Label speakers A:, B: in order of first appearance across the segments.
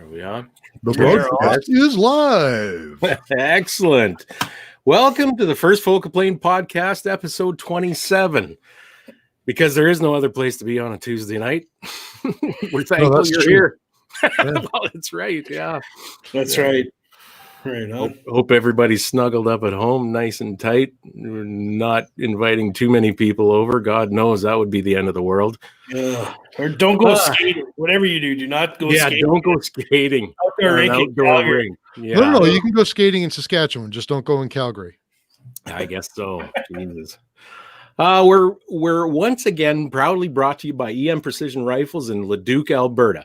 A: Are we on?
B: The broadcast is live.
A: Excellent. Welcome to the First Focal Plane Podcast, episode 27. Because there is no other place to be on a Tuesday night. We're thankful you're here. Yeah. Well, that's right. Yeah.
C: That's right. Right on.
A: Hope everybody's snuggled up at home, nice and tight. We're not inviting too many people over. God knows that would be the end of the world.
C: Or don't go skating. Whatever you do not go skating.
A: Yeah, don't go skating.
C: Outdoor ring.
A: Yeah.
B: No, you can go skating in Saskatchewan. Just don't go in Calgary.
A: I guess so. Jesus. We're once again proudly brought to you by EM Precision Rifles in Leduc, Alberta.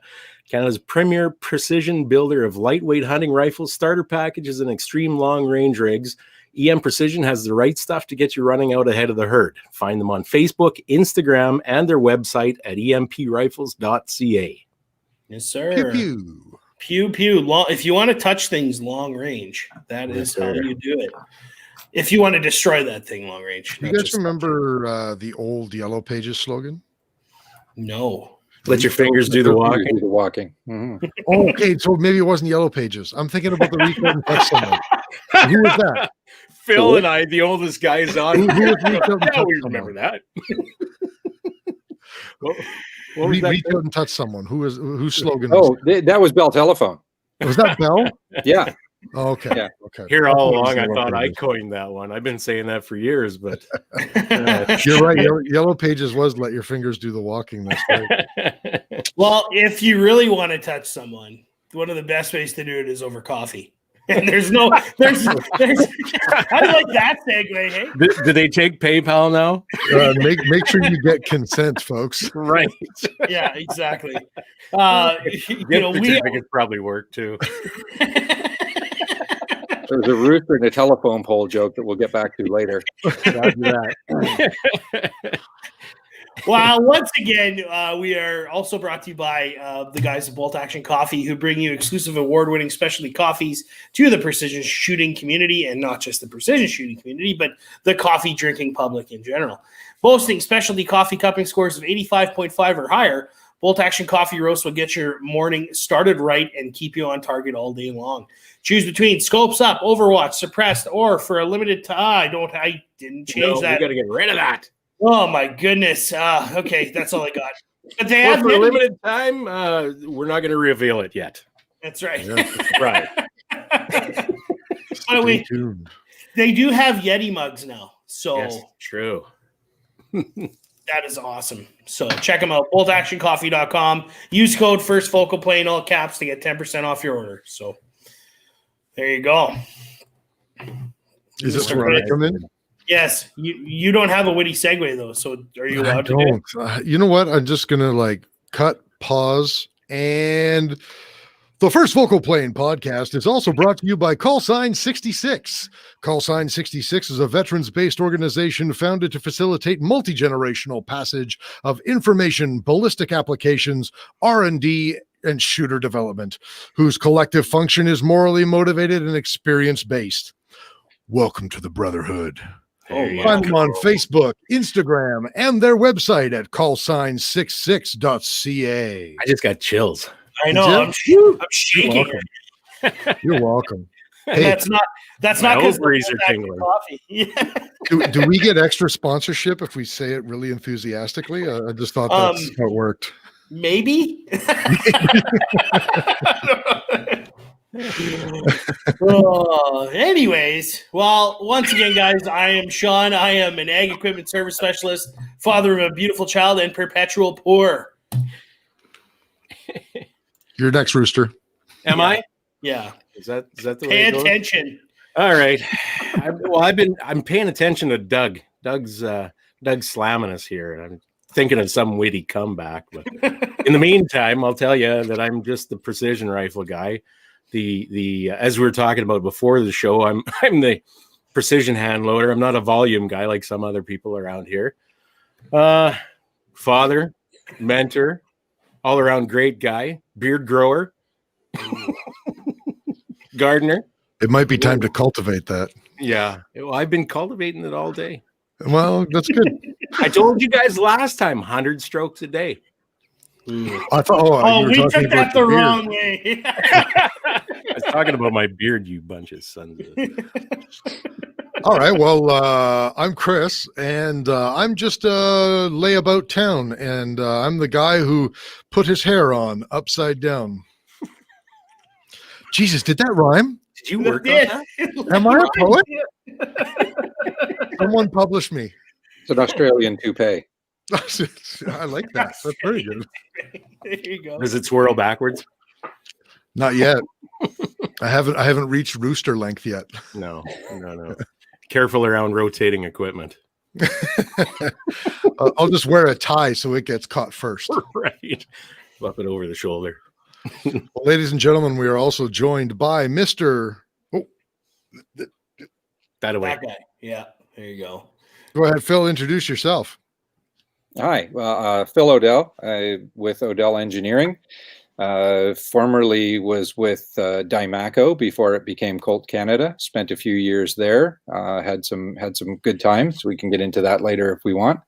A: Canada's premier precision builder of lightweight hunting rifles, starter packages, and extreme long-range rigs. EM Precision has the right stuff to get you running out ahead of the herd. Find them on Facebook, Instagram, and their website at emprifles.ca.
C: Yes, sir.
B: Pew pew.
C: Pew pew. If you want to touch things long range, that is how you do it. If you want to destroy that thing long range.
B: You guys remember the old Yellow Pages slogan?
C: No.
A: Let your fingers do the walking.
D: Mm-hmm.
B: Oh, okay, so maybe it wasn't Yellow Pages. I'm thinking about the reach out and touch someone. Who was that?
A: Phil and I, the oldest guys on.
B: Who was reach out and touch
A: we
B: someone?
A: remember that. what was
B: Reach
A: that?
B: out and touch someone. Whose slogan?
D: Oh, that was Bell Telephone.
B: Was that Bell?
D: Yeah.
B: Oh, okay.
D: Yeah.
B: Okay.
A: Here all along, I
B: Yellow
A: thought I
B: Pages.
A: coined that one. I've been saying that for years, but
B: You're right. Yellow Pages was let your fingers do the walking. That's right.
C: Well, if you really want to touch someone, one of the best ways to do it is over coffee. And there's how do you like that segue, hey?
A: do they take PayPal now?
B: Make sure you get consent, folks.
A: Right.
C: Yeah, exactly.
A: Certificates probably work too.
D: There was a rooster and a telephone pole joke that we'll get back to later.
C: Well, once again, we are also brought to you by the guys at Bolt Action Coffee, who bring you exclusive award-winning specialty coffees to the precision shooting community, and not just the precision shooting community, but the coffee drinking public in general. Boasting specialty coffee cupping scores of 85.5 or higher, Bolt Action Coffee Roast will get your morning started right and keep you on target all day long. Choose between Scopes Up, Overwatch, Suppressed, or for a limited time. I didn't change that.
A: We got to get rid of that.
C: Oh my goodness. Okay, that's all I got. But they have
A: for a limited time. We're not going to reveal it yet.
C: That's right.
B: Yeah.
A: Right.
B: Stay tuned.
C: They do have Yeti mugs now. So
A: Yes, true.
C: that is awesome. So check them out. BoltActionCoffee.com. Use code First Focal Plane, all caps, to get 10% off your order. So there you go.
B: Is this where I come in?
C: Yes. You don't have a witty segue though. So are you allowed to do it?
B: You know what? I'm just gonna cut, pause, and the First Focal Plane podcast is also brought to you by Callsign 66. Callsign 66 is a veterans-based organization founded to facilitate multi-generational passage of information, ballistic applications, R&D, and shooter development, whose collective function is morally motivated and experience-based. Welcome to the Brotherhood. Find them on Facebook, Instagram, and their website at callsign66.ca.
A: I just got chills.
C: I know. I'm shaking.
B: You're welcome.
C: And that's not because
A: ovaries are tingling.
C: Coffee. Yeah.
B: Do we get extra sponsorship if we say it really enthusiastically? I just thought that's how it worked.
C: Maybe. Anyways, well, once again, guys, I am Sean. I am an ag equipment service specialist, father of a beautiful child, and perpetual poor.
B: You're next, Rooster.
A: Am I?
C: Yeah.
A: Is that the way
C: Pay
A: it goes?
C: attention.
A: All right. I'm paying attention to Doug. Doug's slamming us here, and I'm thinking of some witty comeback. But in the meantime, I'll tell you that I'm just the precision rifle guy. The as we were talking about before the show, I'm the precision hand loader. I'm not a volume guy like some other people around here. Father, mentor, all around great guy, beard grower, gardener.
B: It might be time to cultivate that.
A: Yeah. Well, I've been cultivating it all day.
B: Well, that's good.
A: I told you guys last time, 100 strokes a day.
B: I thought, you were
C: we
B: talking
C: took
B: about
C: that the
B: your beard.
C: wrong way.
A: I was talking about my beard, you bunch of sons of.
B: All right. Well, I'm Chris, and I'm just a layabout town, and I'm the guy who put his hair on upside down. Jesus, did that rhyme?
A: Did you work on that?
B: Am I a poet? Someone publish me.
D: It's an Australian toupee.
B: I like that. That's very good.
C: There you go.
A: Does it swirl backwards?
B: Not yet. I haven't reached rooster length yet.
A: No. Careful around rotating equipment.
B: I'll just wear a tie so it gets caught first.
A: Right. Flip it over the shoulder.
B: Well, ladies and gentlemen, we are also joined by Mr.
A: That away.
C: That guy. Yeah, there you go.
B: Go ahead, Phil. Introduce yourself.
D: Hi, Phil Odell with Odell Engineering. Formerly was with Dymaco before it became Colt Canada. Spent a few years there. Had some good times. We can get into that later if we want.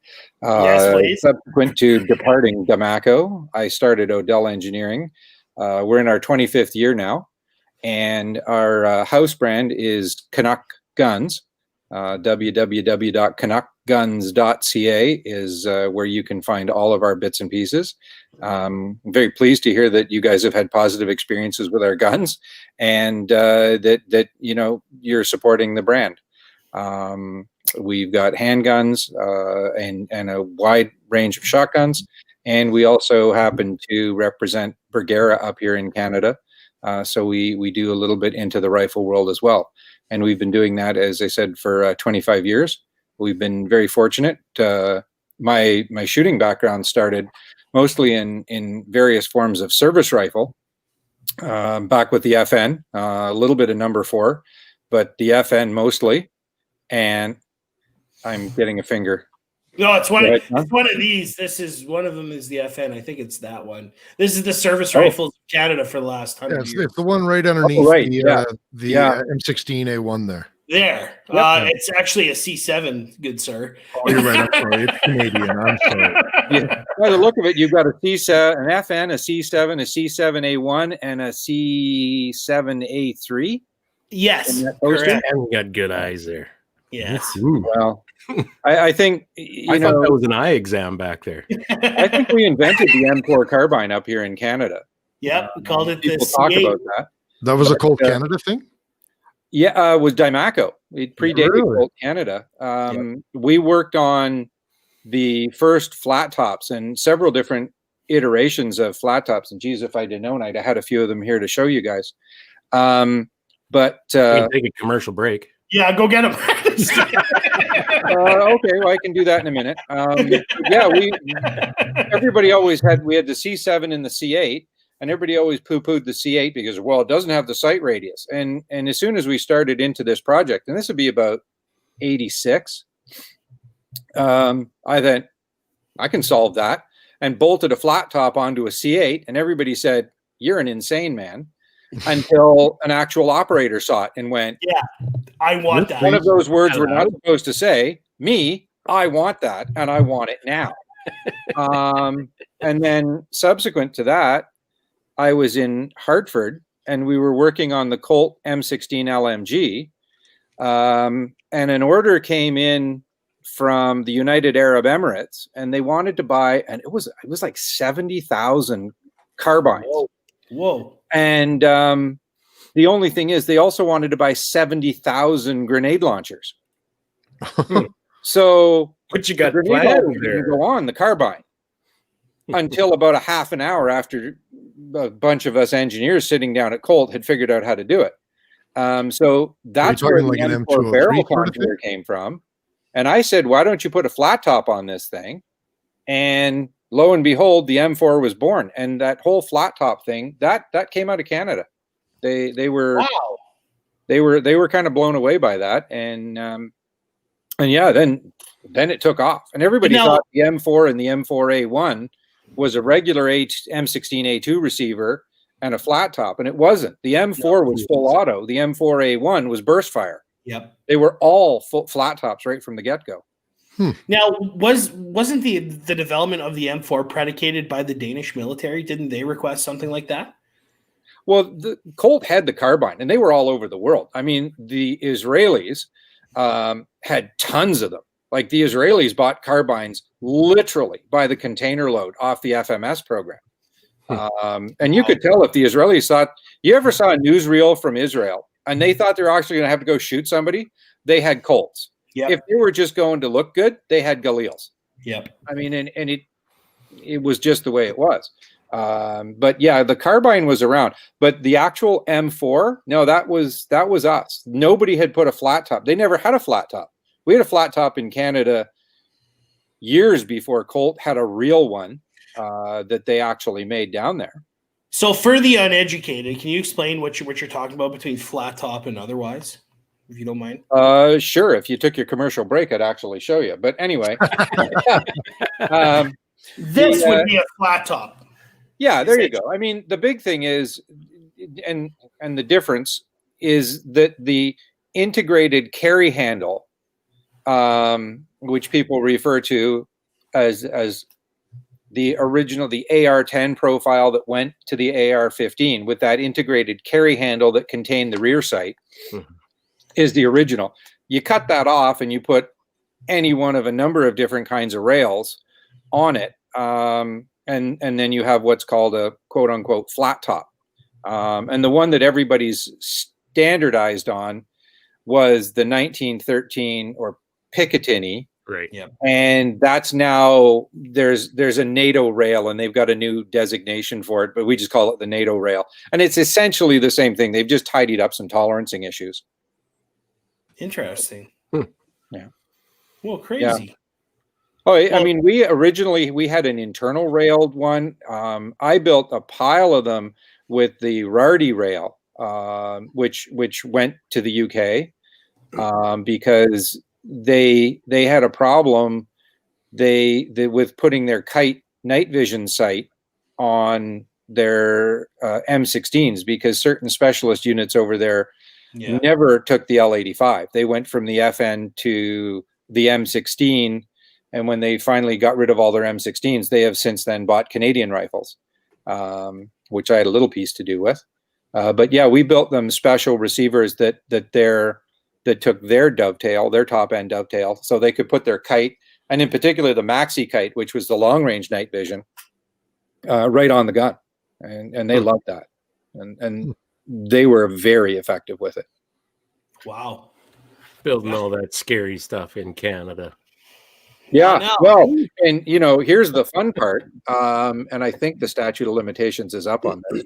C: Yes, please.
D: Subsequent to departing Dymaco, I started Odell Engineering. We're in our 25th year now, and our house brand is Canuck Guns. www.canuckguns.ca is where you can find all of our bits and pieces. I'm very pleased to hear that you guys have had positive experiences with our guns, and that you're supporting the brand. We've got handguns and a wide range of shotguns, and we also happen to represent Bergara up here in Canada. So we do a little bit into the rifle world as well. And we've been doing that, as I said, for 25 years. We've been very fortunate. My shooting background started mostly in various forms of service rifle, back with the FN, a little bit of number 4, but the FN mostly. And I'm getting a finger.
C: No, it's one of these. This is one of them is the FN. I think it's that one. This is the service rifles of Canada for the last 100 years.
B: It's the one right underneath the M16A1 there.
C: There. It's actually a C7, good sir.
B: Oh, you're right. I'm sorry. It's Canadian. I'm sorry.
D: By the look of it, you've got a C7, an FN, a C7, a C7A1, and a C7A3.
C: Yes.
A: Correct. And we got good eyes there.
C: Yes.
D: Well, I think
A: I thought that was an eye exam back there.
D: I think we invented the M4 carbine up here in Canada.
C: Yep, we called it
D: People
C: the
D: talk
C: C8.
D: about that.
B: That was a Colt Canada thing?
D: Yeah, it was Dymaco. It predated
B: Really?
D: Colt Canada. We worked on the first flat tops and several different iterations of flat tops. And geez, if I'd have known, I'd have had a few of them here to show you guys. But
A: take a commercial break.
C: Yeah, go get them.
D: okay, well, I can do that in a minute. Everybody always we had the C7 and the C8, and everybody always poo-pooed the C8 because, well, it doesn't have the sight radius. And as soon as we started into this project, and this would be about 86, I thought, I can solve that, and bolted a flat top onto a C8, and everybody said, you're an insane man, until an actual operator saw it and went,
C: yeah, I want that.
D: One of those words we're not supposed to say, me, I want that, and I want it now. And then subsequent to that, I was in Hartford, and we were working on the Colt M16 LMG, and an order came in from the United Arab Emirates, and they wanted to buy, and it was like 70,000 carbines.
C: Whoa.
D: And the only thing is, they also wanted to buy 70,000 grenade launchers. So
A: what you got
D: planned there? Go on the carbine until about a half an hour after a bunch of us engineers sitting down at Colt had figured out how to do it. So that's where the M4 barrel contour came from. And I said, why don't you put a flat top on this thing? And lo and behold, the M4 was born. And that whole flat top thing, that came out of Canada. They were kind of blown away by that. And yeah, then it took off. And everybody thought the M4 and the M4A1 was a regular M16A2 receiver and a flat top, and it wasn't. The M4 was full auto. The M4A1 was burst fire.
C: Yep.
D: They were all flat tops right from the get-go.
C: Now, wasn't the development of the M4 predicated by the Danish military? Didn't they request something like that?
D: Well, the Colt had the carbine, and they were all over the world. I mean, the Israelis had tons of them. Like the Israelis bought carbines literally by the container load off the FMS program. And you could tell if the Israelis thought, you ever saw a newsreel from Israel and they thought they're actually going to have to go shoot somebody, they had Colts.
C: Yep.
D: If they were just going to look good, they had Galils.
C: Yep.
D: I mean, and it was just the way it was. But yeah, the carbine was around, but the actual M4, no, that was us. Nobody had put a flat top. They never had a flat top. We had a flat top in Canada years before Colt had a real one that they actually made down there.
C: So for the uneducated, can you explain what you're talking about between flat top and otherwise, if you don't mind?
D: Sure. If you took your commercial break, I'd actually show you. But anyway,
C: this would be a flat top.
D: Yeah, there you go. I mean, the big thing is, and the difference is that the integrated carry handle, which people refer to as the original, the AR-10 profile that went to the AR-15 with that integrated carry handle that contained the rear sight, is the original. You cut that off and you put any one of a number of different kinds of rails on it, and then you have what's called a quote unquote flat top. And the one that everybody's standardized on was the 1913 or Picatinny.
A: Right. Yeah.
D: And that's now there's a NATO rail, and they've got a new designation for it, but we just call it the NATO rail. And it's essentially the same thing. They've just tidied up some tolerancing issues.
C: Interesting.
D: Yeah.
C: Well, crazy.
D: Yeah. Oh, I mean, we had an internal railed one. I built a pile of them with the Rardy rail, which went to the UK because they had a problem with putting their kite night vision sight on their M16s, because certain specialist units over there never took the L85. They went from the FN to the M16, and when they finally got rid of all their M16s, they have since then bought Canadian rifles, which I had a little piece to do with. But yeah, we built them special receivers that took their dovetail, their top end dovetail, so they could put their kite, and in particular the Maxi kite, which was the long range night vision, right on the gun, and they loved that, and they were very effective with it.
C: Wow,
A: building all that scary stuff in Canada.
D: Yeah, well, and here's the fun part, and I think the statute of limitations is up on this.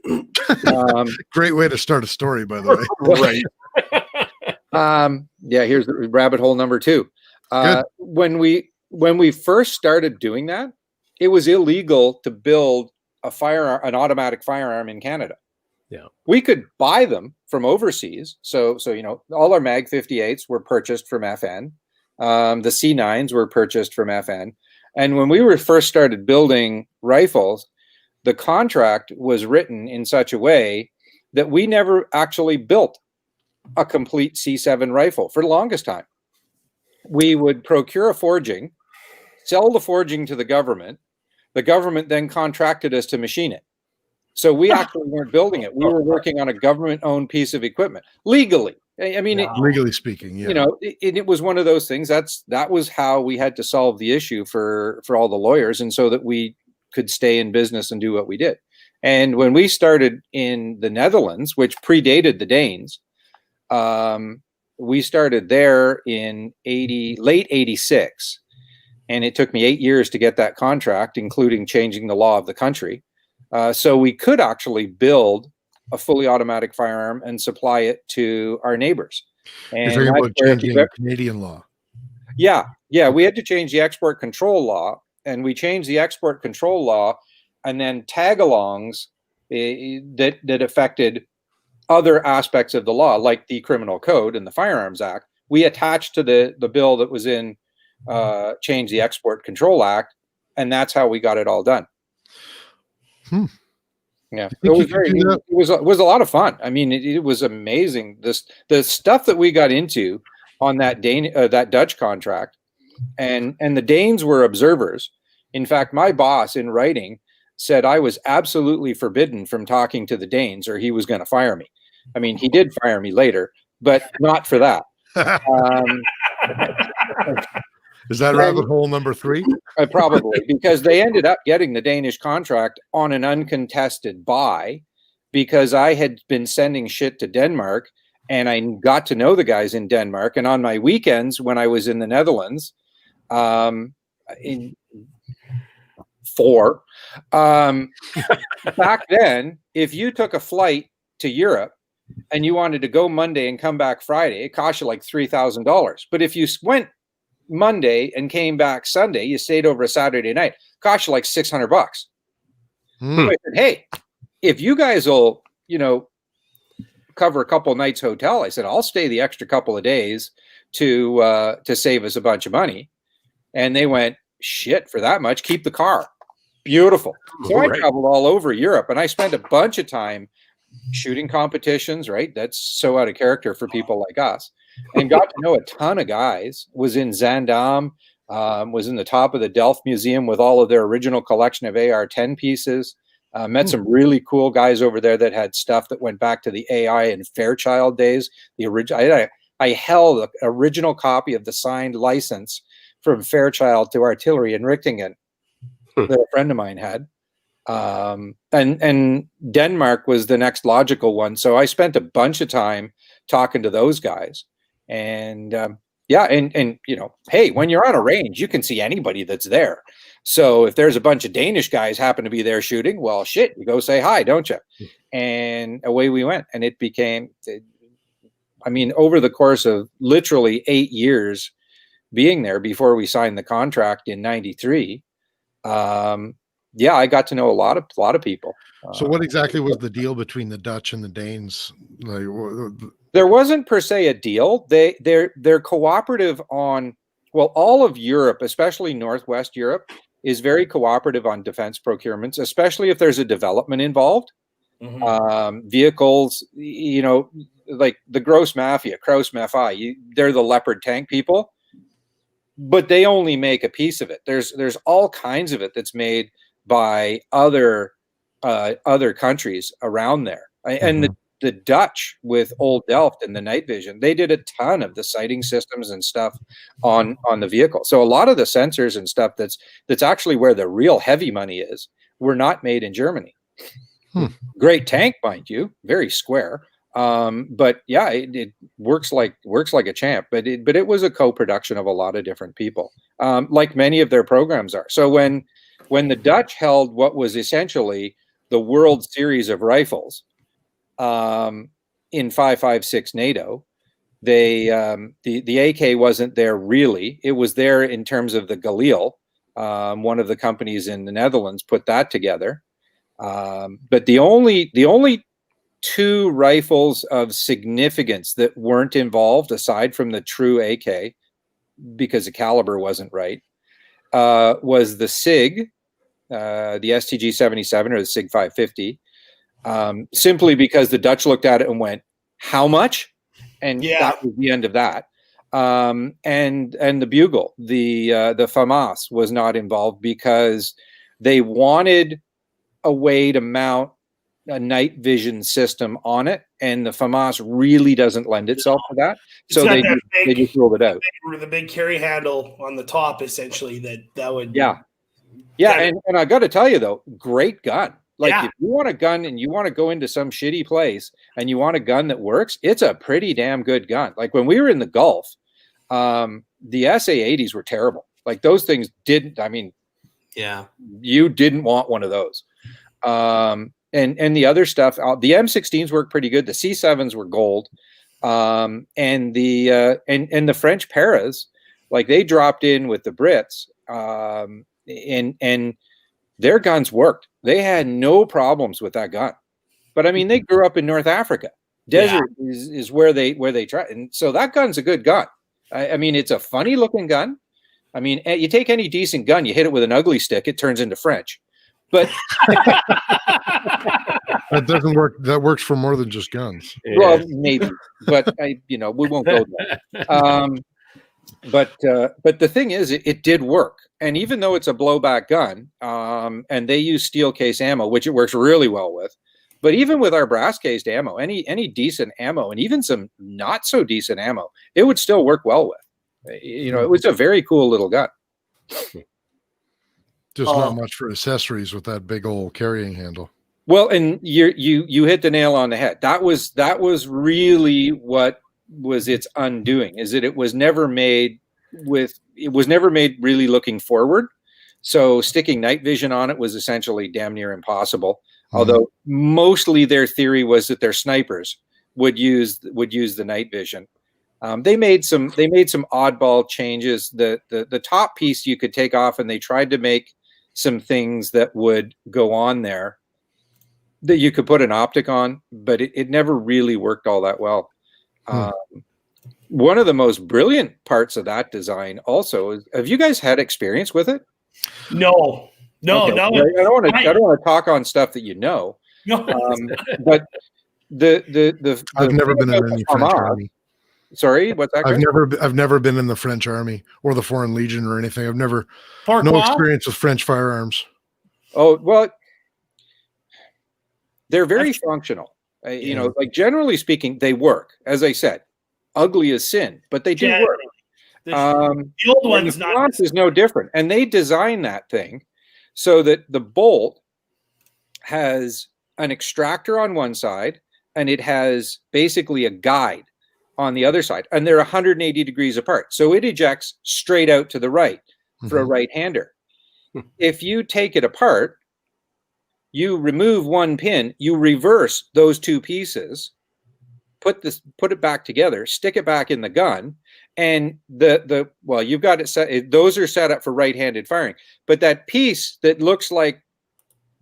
B: Great way to start a story, by the way.
D: Right. Yeah, here's the rabbit hole number 2. When we first started doing that, it was illegal to build an automatic firearm in Canada.
A: Yeah,
D: we could buy them from overseas. So all our Mag 58s were purchased from FN. The C9s were purchased from FN. And when we first started building rifles, the contract was written in such a way that we never actually built a complete C7 rifle for the longest time. We would procure a forging, sell the forging to the government. The government then contracted us to machine it. So we actually weren't building it. We were working on a government-owned piece of equipment legally. I mean,
B: legally speaking, yeah.
D: It was one of those things. That was how we had to solve the issue for all the lawyers, and so that we could stay in business and do what we did. And when we started in the Netherlands, which predated the Danes, we started there in late 86, and it took me 8 years to get that contract, including changing the law of the country. So we could actually build a fully automatic firearm and supply it to our neighbors. And
B: you're talking about changing Canadian law.
D: Yeah. We had to change the export control law, and we changed the export control law, and then tag-alongs that affected other aspects of the law, like the Criminal Code and the Firearms Act. We attached to the bill that was in Change the Export Control Act, and that's how we got it all done. Yeah, it was a lot of fun. I mean, it was amazing. The stuff that we got into on that Dutch contract and the Danes were observers. In fact, my boss in writing said I was absolutely forbidden from talking to the Danes, or he was going to fire me. I mean, he did fire me later, but not for that.
B: Is that rabbit hole number 3?
D: Probably, because they ended up getting the Danish contract on an uncontested buy, because I had been sending shit to Denmark, and I got to know the guys in Denmark. And on my weekends when I was in the Netherlands, back then, if you took a flight to Europe and you wanted to go Monday and come back Friday, it cost you like $3,000. But if you went Monday and came back Sunday, you stayed over a Saturday night, cost you like $600. So I said, hey, if you guys will, cover a couple nights hotel, I said, I'll stay the extra couple of days to save us a bunch of money. And they went, shit, for that much, keep the car. Beautiful. So I traveled all over Europe, and I spent a bunch of time shooting competitions, right? That's so out of character for people like us. And got to know a ton of guys. Was in Zaandam, was in the top of the Delft Museum with all of their original collection of AR-10 pieces. Met some really cool guys over there that had stuff that went back to the AI and Fairchild days. The original, I held an original copy of the signed license from Fairchild to Artillery in Richtingen that a friend of mine had. And Denmark was the next logical one. So I spent a bunch of time talking to those guys. And hey, when you're on a range, you can see anybody that's there. So if there's a bunch of Danish guys happen to be there shooting, well, shit, you go say hi, don't you? And away we went. And it became, over the course of literally 8 years being there before we signed the contract in 93, I got to know a lot of people.
B: So what exactly was the deal between the Dutch and the Danes?
D: There wasn't per se a deal. They're cooperative on, all of Europe, especially Northwest Europe, is very cooperative on defense procurements, especially if there's a development involved. Vehicles, like the Gross Mafia, Kraus Maffei, they're the Leopard tank people, but they only make a piece of it. There's all kinds of it that's made by other countries around there. And the Dutch with Old Delft and the night vision, they did a ton of the sighting systems and stuff on the vehicle. So a lot of the sensors and stuff that's actually where the real heavy money is, were not made in Germany. Great tank, mind you, very square. But yeah, it works like a champ. But it was a co-production of a lot of different people, like many of their programs are. So when the Dutch held what was essentially the World Series of rifles, in 5.56 NATO, they the AK wasn't there really. It was there in terms of the Galil. One of the companies in the Netherlands put that together. But the only 2 rifles of significance that weren't involved, aside from the true AK, because the caliber wasn't right, was the SIG, the STG-77 or the SIG 550. Simply because the Dutch looked at it and went, how much? And that was the end of that. And the Bugle, the FAMAS was not involved because they wanted a way to mount a night vision system on it, and the FAMAS really doesn't lend itself to that. So they just ruled it out.
C: The big carry handle on the top, essentially, that would
D: and I got to tell you though, great gun. Like if you want a gun and you want to go into some shitty place and you want a gun that works, it's a pretty damn good gun. Like when we were in the Gulf, the SA-80s were terrible. Like those things didn't. You didn't want one of those. And the other stuff, the M16s worked pretty good. The C7s were gold, and the French Paras, like they dropped in with the Brits, and their guns worked. They had no problems with that gun. But I mean, they grew up in North Africa. Desert is where they try, and so that gun's a good gun. I mean, it's a funny looking gun. I mean, you take any decent gun, you hit it with an ugly stick, it turns into French. But
B: that doesn't work. That works for more than just guns.
D: Well, maybe, but we won't go there. But the thing is, it did work. And even though it's a blowback gun, and they use steel case ammo, which it works really well with, but even with our brass cased ammo, any decent ammo, and even some not so decent ammo, it would still work well with. It was a very cool little gun.
B: Just not much for accessories with that big old carrying handle.
D: Well, and you hit the nail on the head. That was really what was its undoing, is that it was never made really looking forward. So sticking night vision on it was essentially damn near impossible. Although mostly their theory was that their snipers would use the night vision. They made some oddball changes. The top piece you could take off, and they tried to make some things that would go on there that you could put an optic on, but it never really worked all that well. One of the most brilliant parts of that design also is, have you guys had experience with it?
C: No.
D: Okay.
C: No.
D: I don't want to talk on stuff that you know.
C: No.
D: But the
B: I've never been in any French army.
D: Sorry, what's that?
B: I've never been in the French army or the Foreign Legion or anything. I've never no experience with French firearms.
D: Oh, well, they're very functional. Like generally speaking, they work. As I said, ugly as sin, but they do work.
C: The old one's not.
D: Is no different, and they designed that thing so that the bolt has an extractor on one side, and it has basically a guide on the other side, and they're 180 degrees apart. So it ejects straight out to the right for a right-hander. If you take it apart, you remove one pin, you reverse those two pieces, put it back together, stick it back in the gun, and you've got it set. Those are set up for right-handed firing, but that piece that looks like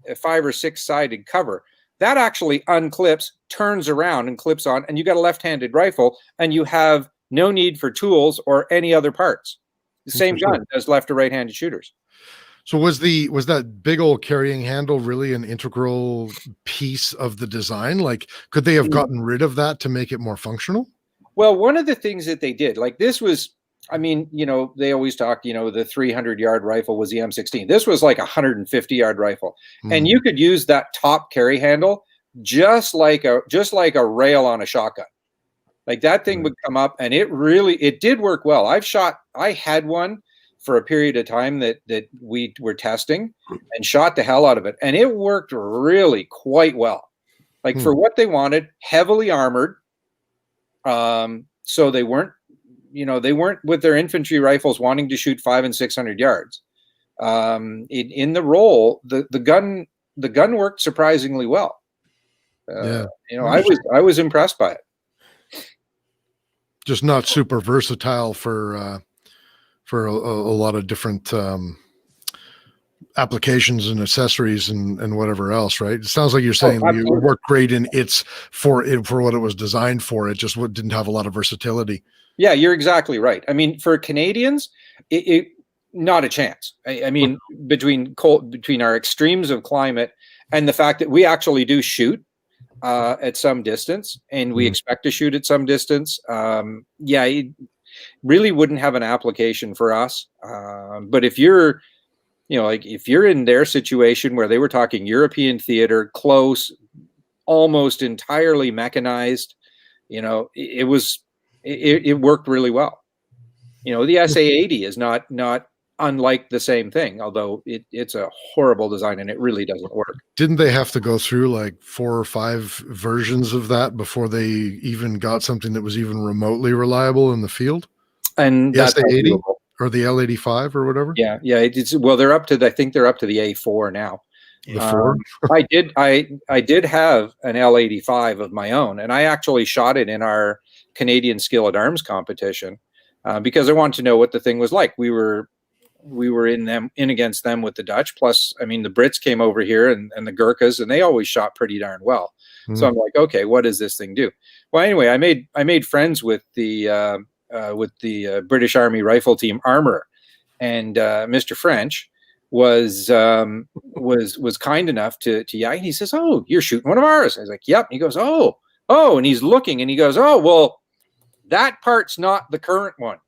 D: a 5 or 6 sided cover, that actually unclips, turns around, and clips on, and you got a left-handed rifle, and you have no need for tools or any other parts. The same gun as left or right-handed shooters.
B: So was that big old carrying handle really an integral piece of the design? Like, could they have gotten rid of that to make it more functional? Well,
D: one of the things that they did, like this was, they always talk, the 300-yard rifle was the M16. This was like a 150-yard rifle. And you could use that top carry handle just like a rail on a shotgun. Like that thing would come up, and it did work well. I had one for a period of time that we were testing and shot the hell out of it. And it worked really quite well. Like for what they wanted, heavily armored. So they weren't with their infantry rifles wanting to shoot 500 and 600 yards. In the role, the gun worked surprisingly well. I was impressed by it.
B: Just not super versatile for a lot of different applications and accessories and whatever else, right? It sounds like you're saying you worked great for what it was designed for. It just didn't have a lot of versatility.
D: Yeah, you're exactly right. I mean, for Canadians, it not a chance. Between our extremes of climate and the fact that we actually do shoot at some distance, and we expect to shoot at some distance. It really wouldn't have an application for us. But if you're, if you're in their situation where they were talking European theater, close, almost entirely mechanized, it worked really well. The SA-80 is not unlike the same thing, although it's a horrible design and it really doesn't work.
B: Didn't they have to go through like 4 or 5 versions of that before they even got something that was even remotely reliable in the field?
D: And
B: the SA-80 or the L85 or whatever?
D: Yeah. They're up to, I think they're up to the A4 now.
B: The 4?
D: I did have an L85 of my own, and I actually shot it in our Canadian Skill at Arms competition because I wanted to know what the thing was like. We were in against them with the Dutch. Plus, the Brits came over here and the Gurkhas, and they always shot pretty darn well. So I'm like, okay, what does this thing do? Well, anyway, I made friends with the British Army Rifle Team armorer, and Mr. French was kind enough to he says, "Oh, you're shooting one of ours." I was like, "Yep." And he goes, "Oh," and he's looking, and he goes, "Oh, well, that part's not the current one."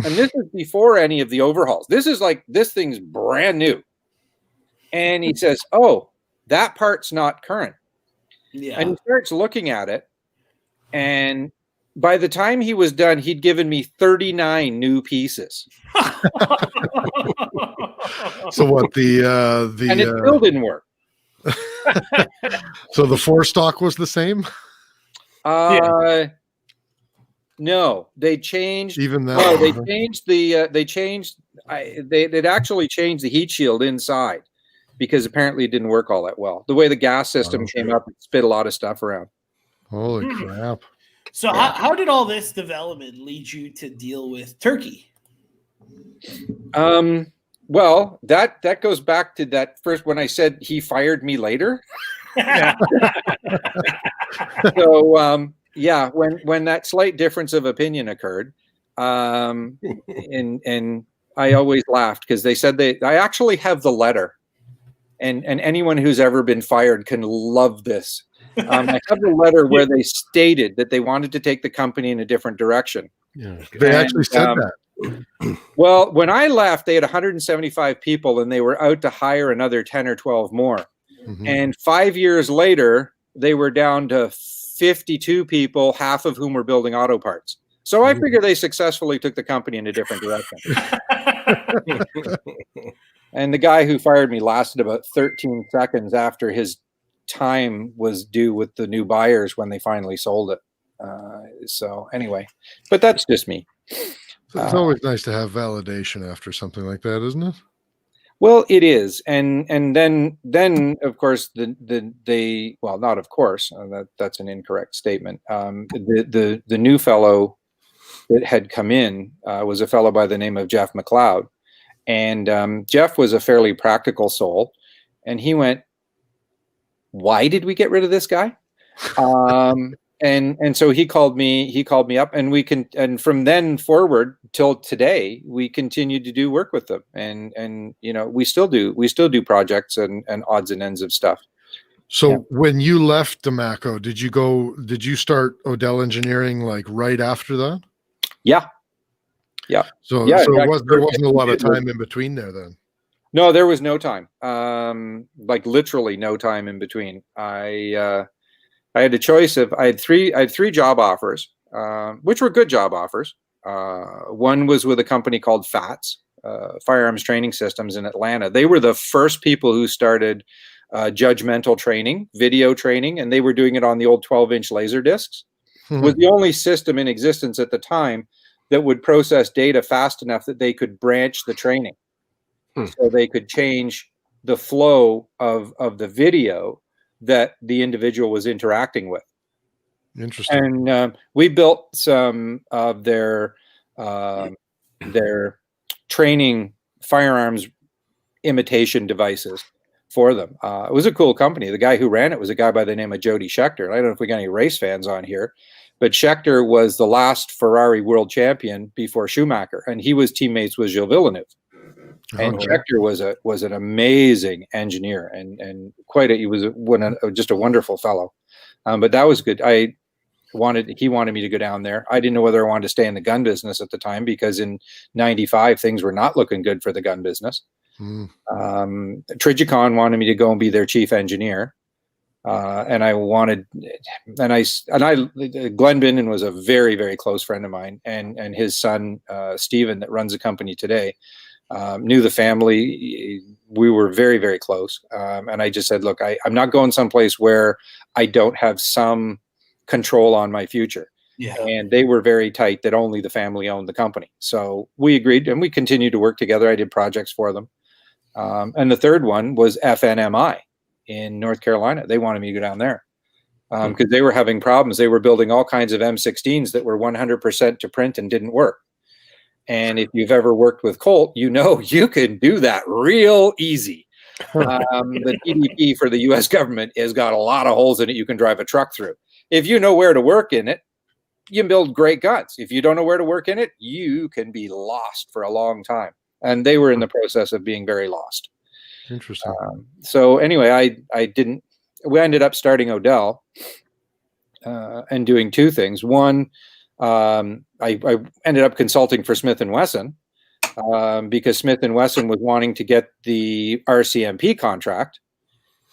D: And this is before any of the overhauls. This is like, this thing's brand new. And he says, oh, that part's not current.
C: Yeah.
D: And he starts looking at it. And by the time he was done, he'd given me 39 new pieces.
B: So what
D: And it still didn't work.
B: so the four stock was the same?
D: No, they changed.
B: Even that.
D: No, they changed they'd actually changed the heat shield inside because apparently it didn't work all that well. The way the gas system came up, it spit a lot of stuff around.
B: Holy crap.
C: So how did all this development lead you to deal with Turkey?
D: Well, that goes back to that first when I said he fired me later. So yeah, when that slight difference of opinion occurred, and I always laughed because they said I actually have the letter, and anyone who's ever been fired can love this. I have the letter where they stated that they wanted to take the company in a different direction.
B: Yeah, they actually said that.
D: Well, when I left, they had 175 people, and they were out to hire another 10 or 12 more.
B: Mhm.
D: And 5 years later, they were down to 52 people, half of whom were building auto parts. So I figure they successfully took the company in a different direction. And the guy who fired me lasted about 13 seconds after his time was due with the new buyers when they finally sold it. So anyway, but that's just me.
B: It's always nice to have validation after something like that, isn't it?
D: Well, it is, and then of course well, not of course, that's an incorrect statement. The new fellow that had come in was a fellow by the name of Jeff McLeod, and Jeff was a fairly practical soul, and he went, "Why did we get rid of this guy?" And so he called me up, and from then forward till today, we continued to do work with them. And you know, we still do projects and odds and ends of stuff.
B: So when you left Demaco, did you start Odell Engineering like right after that?
D: Yeah.
B: So
D: Yeah,
B: there wasn't a lot of time in between there then.
D: No, there was no time. Like literally no time in between. I had a choice of I had three job offers, which were good job offers. One was with a company called FATS, Firearms Training Systems in Atlanta. They were the first people who started judgmental training, video training, and they were doing it on the old 12-inch laser discs. It was the only system in existence at the time that would process data fast enough that they could branch the training. So they could change the flow of the video that the individual was interacting with.
B: Interesting.
D: And we built some of their training firearms imitation devices for them. It was a cool company. The guy who ran it was a guy by the name of Jody Scheckter. I don't know if we got any race fans on here, but Scheckter was the last Ferrari world champion before Schumacher, and he was teammates with Gilles Villeneuve. And Scheckter was an amazing engineer and he was just a wonderful fellow. But that was good. He wanted me to go down there. I didn't know whether I wanted to stay in the gun business at the time because in '95 things were not looking good for the gun business. Trigicon wanted me to go and be their chief engineer. And Glenn Binden was a very, very close friend of mine, and his son, Steven, that runs the company today, knew the family. We were very, very close. And I just said, look, I'm not going someplace where I don't have some control on my future.
C: Yeah.
D: And they were very tight that only the family owned the company. So we agreed and we continued to work together. I did projects for them. And the third one was FNMI in North Carolina. They wanted me to go down there because they were having problems. They were building all kinds of M16s that were 100% to print and didn't work. And if you've ever worked with Colt, you know you can do that real easy. The TDP for the U.S. government has got a lot of holes in it you can drive a truck through. If you know where to work in it, you can build great guns. If you don't know where to work in it, you can be lost for a long time. And they were in the process of being very lost.
B: Interesting.
D: So anyway, we ended up starting Odell and doing two things. One, I ended up consulting for Smith & Wesson because Smith & Wesson was wanting to get the RCMP contract,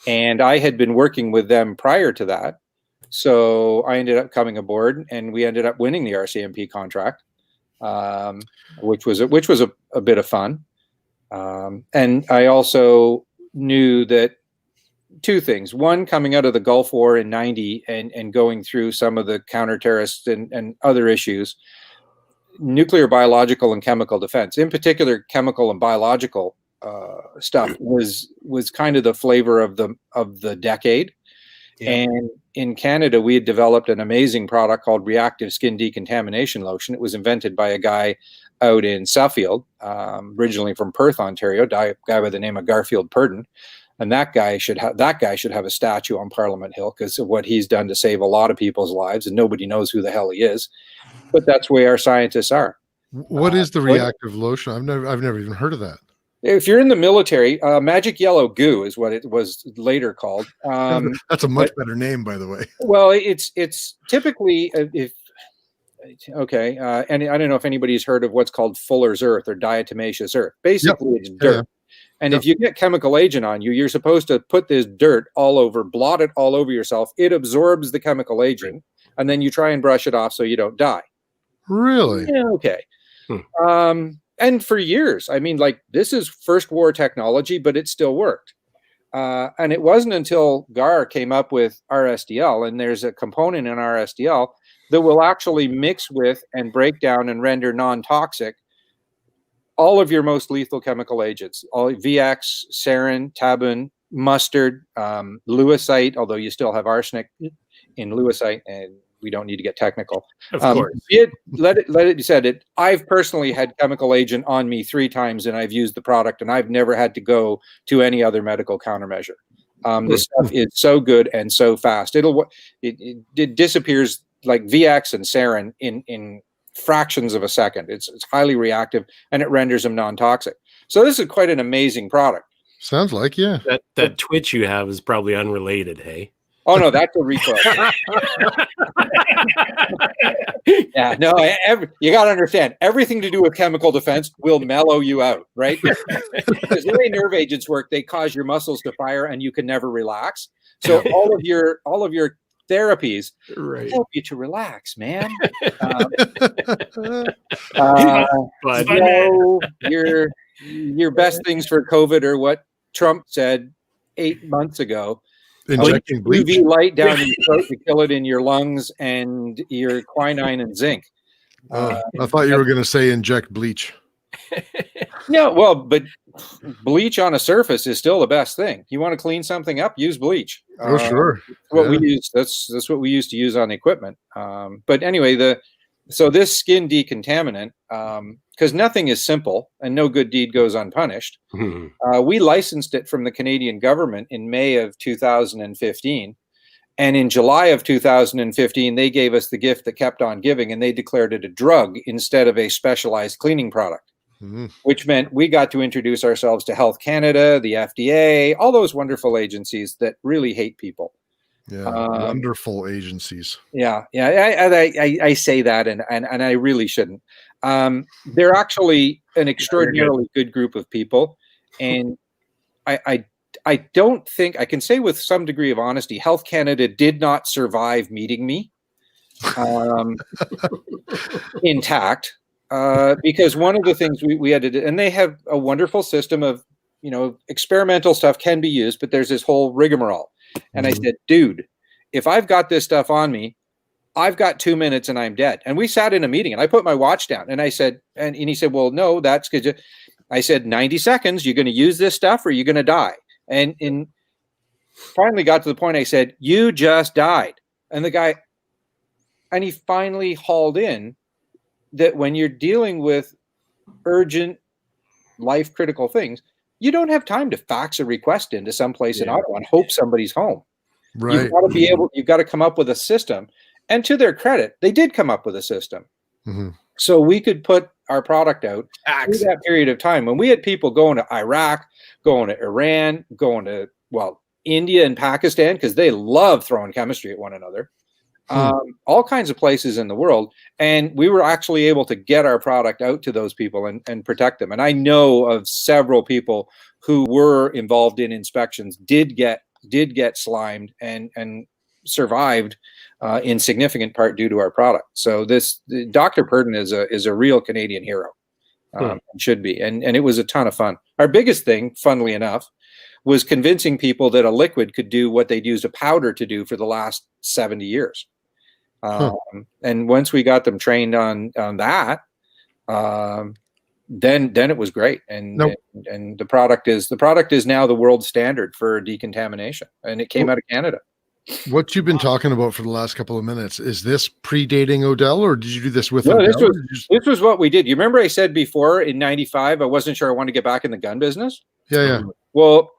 D: and I had been working with them prior to that. So I ended up coming aboard, and we ended up winning the RCMP contract, which was a bit of fun. And I also knew that two things. One, coming out of the Gulf War in 90 and going through some of the counter-terrorist and other issues, nuclear, biological, and chemical defense, in particular chemical and biological stuff, was kind of the flavor of the decade. Yeah. And in Canada, we had developed an amazing product called reactive skin decontamination lotion. It was invented by a guy out in Suffield, originally from Perth, Ontario, a guy by the name of Garfield Purdon. And that guy should have a statue on Parliament Hill because of what he's done to save a lot of people's lives, and nobody knows who the hell he is. But that's where our scientists are.
B: What is the reactive lotion? I've never even heard of that.
D: If you're in the military, magic yellow goo is what it was later called.
B: That's a much better name, by the way.
D: Well, it's typically and I don't know if anybody's heard of what's called Fuller's Earth or diatomaceous earth. Basically, It's dirt. Yeah. And if you get chemical agent on you, you're supposed to put this dirt blot it all over yourself. It absorbs the chemical agent, and then you try and brush it off so you don't die.
B: Really?
D: Yeah, okay. And for years, I mean, like, this is First War technology, but it still worked. And it wasn't until GAR came up with RSDL, and there's a component in RSDL that will actually mix with and break down and render non-toxic all of your most lethal chemical agents, all VX, sarin, tabun, mustard, lewisite, although you still have arsenic in lewisite, and we don't need to get technical.
A: Of course.
D: Let it be said, I've personally had chemical agent on me 3 times, and I've used the product, and I've never had to go to any other medical countermeasure. This stuff is so good and so fast. It disappears like VX and sarin in fractions of a second. It's highly reactive, and it renders them non-toxic. So this is quite an amazing product.
B: Sounds like, yeah.
A: That twitch you have is probably unrelated, hey?
D: Oh no, that's a recoil. Yeah, no. You got to understand, everything to do with chemical defense will mellow you out, right? Because the way nerve agents work, they cause your muscles to fire, and you can never relax. So all of your therapies help you to relax, man. Your best things for COVID are what Trump said 8 months ago.
B: Injecting bleach.
D: UV light down your throat to kill it in your lungs, and your quinine and zinc.
B: I thought you were going to say inject bleach.
D: No, well, but bleach on a surface is still the best thing. You want to clean something up, use bleach.
B: Oh, sure.
D: What we use. That's what we used to use on equipment. But anyway, so this skin decontaminant, because nothing is simple and no good deed goes unpunished. We licensed it from the Canadian government in May of 2015. And in July of 2015, they gave us the gift that kept on giving, and they declared it a drug instead of a specialized cleaning product, which meant we got to introduce ourselves to Health Canada, the FDA, all those wonderful agencies that really hate people.
B: Yeah, wonderful agencies.
D: Yeah. I say that, and I really shouldn't. They're actually an extraordinarily good group of people, and I don't think I can say with some degree of honesty, Health Canada did not survive meeting me intact, because one of the things we had to do, and they have a wonderful system of, experimental stuff can be used, but there's this whole rigmarole. And I said, dude, if I've got this stuff on me, I've got 2 minutes and I'm dead. And we sat in a meeting, and I put my watch down, and I said, and he said, well, no, that's because I said, 90 seconds, you're going to use this stuff or you're going to die. And finally got to the point, I said, you just died. And the guy, and he finally hauled in that when you're dealing with urgent, life critical things, you don't have time to fax a request into someplace in Ottawa and hope somebody's home.
B: Right.
D: You've got to come up with a system. And to their credit, they did come up with a system. So we could put our product out through that period of time. When we had people going to Iraq, going to Iran, going to, India and Pakistan, because they love throwing chemistry at one another. all kinds of places in the world. And we were actually able to get our product out to those people and protect them. And I know of several people who were involved in inspections, did get slimed and survived in significant part due to our product. So Dr. Purdon is a real Canadian hero. Should be. And it was a ton of fun. Our biggest thing, funnily enough, was convincing people that a liquid could do what they'd used a powder to do for the last 70 years. And once we got them trained on that, then it was great. And the product is now the world standard for decontamination. And it came out of Canada.
B: What you've been talking about for the last couple of minutes, is this predating Odell, or did you do this with
D: No,
B: Odell?
D: this was what we did. You remember I said before in 95, I wasn't sure I wanted to get back in the gun business?
B: Yeah.
D: Well,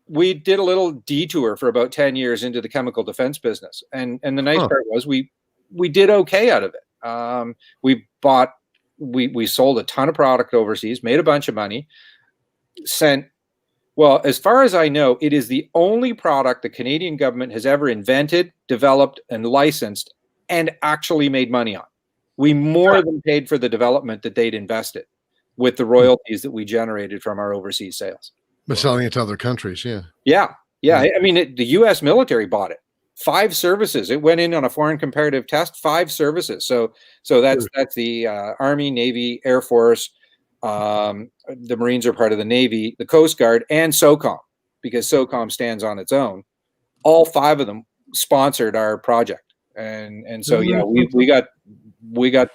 D: we did a little detour for about 10 years into the chemical defense business. And the nice part was we did okay out of it. We sold a ton of product overseas, made a bunch of money, well, as far as I know, it is the only product the Canadian government has ever invented, developed, and licensed and actually made money on. We more than paid for the development that they'd invested with the royalties that we generated from our overseas sales.
B: But selling it to other countries, yeah.
D: Yeah. I mean, the U.S. military bought it. 5 services. It went in on a foreign comparative test. 5 services. So that's the Army, Navy, Air Force. The Marines are part of the Navy, the Coast Guard, and SOCOM, because SOCOM stands on its own. All 5 of them sponsored our project, and so we got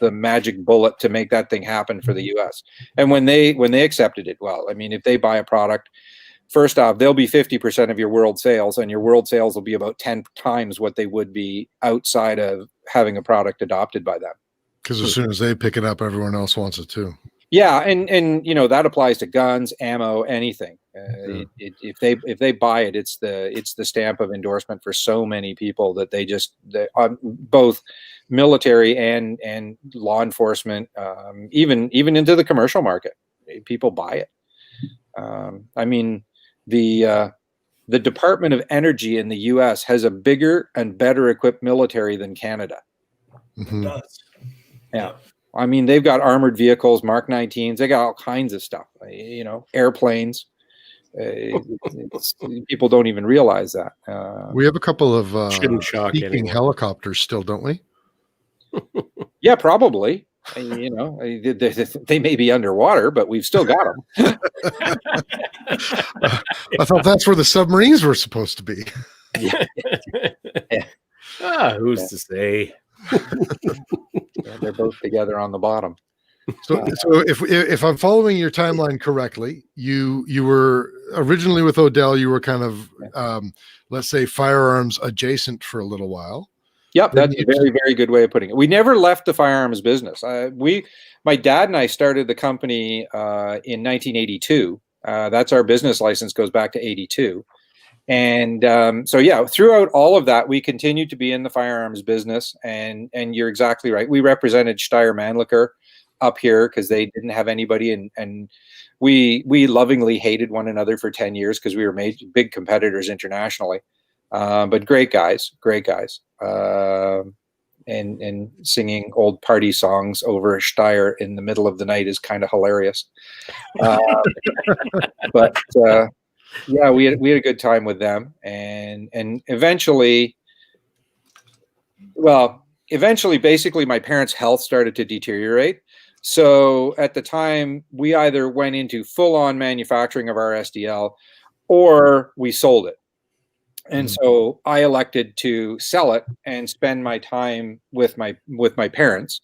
D: the magic bullet to make that thing happen for the U.S. And when they accepted it, well, I mean, if they buy a product, first off, they'll be 50% of your world sales, and your world sales will be about 10 times what they would be outside of having a product adopted by them.
B: Because as soon as they pick it up, everyone else wants it too.
D: Yeah, and that applies to guns, ammo, anything. If they buy it, it's the stamp of endorsement for so many people that they both military and law enforcement, even into the commercial market, people buy it. I mean, the Department of Energy in the U.S. has a bigger and better equipped military than Canada.
C: It does.
D: Yeah. I mean, they've got armored vehicles, Mark 19s. They got all kinds of stuff, airplanes. People don't even realize that.
B: We have a couple of
A: shouldn't shock
B: speaking helicopters still, don't we?
D: Yeah, probably. They may be underwater, but we've still got them.
B: I thought that's where the submarines were supposed to be.
D: Yeah.
A: Who's to say?
D: Yeah, they're both together on the bottom.
B: So if I'm following your timeline correctly, you were originally with Odell. You were kind of let's say firearms adjacent for a little while.
D: Yep, that's a very, very good way of putting it. We never left the firearms business. My dad and I started the company in 1982. That's our business license goes back to 82. And throughout all of that, we continued to be in the firearms business. And you're exactly right. We represented Steyr Mannlicher up here because they didn't have anybody. And we lovingly hated one another for 10 years because we were big competitors internationally. But great guys. And singing old party songs over Steyr in the middle of the night is kind of hilarious. Yeah, we had a good time with them, and eventually, basically, my parents' health started to deteriorate. So at the time, we either went into full-on manufacturing of our SDL, or we sold it. And so I elected to sell it and spend my time with my parents.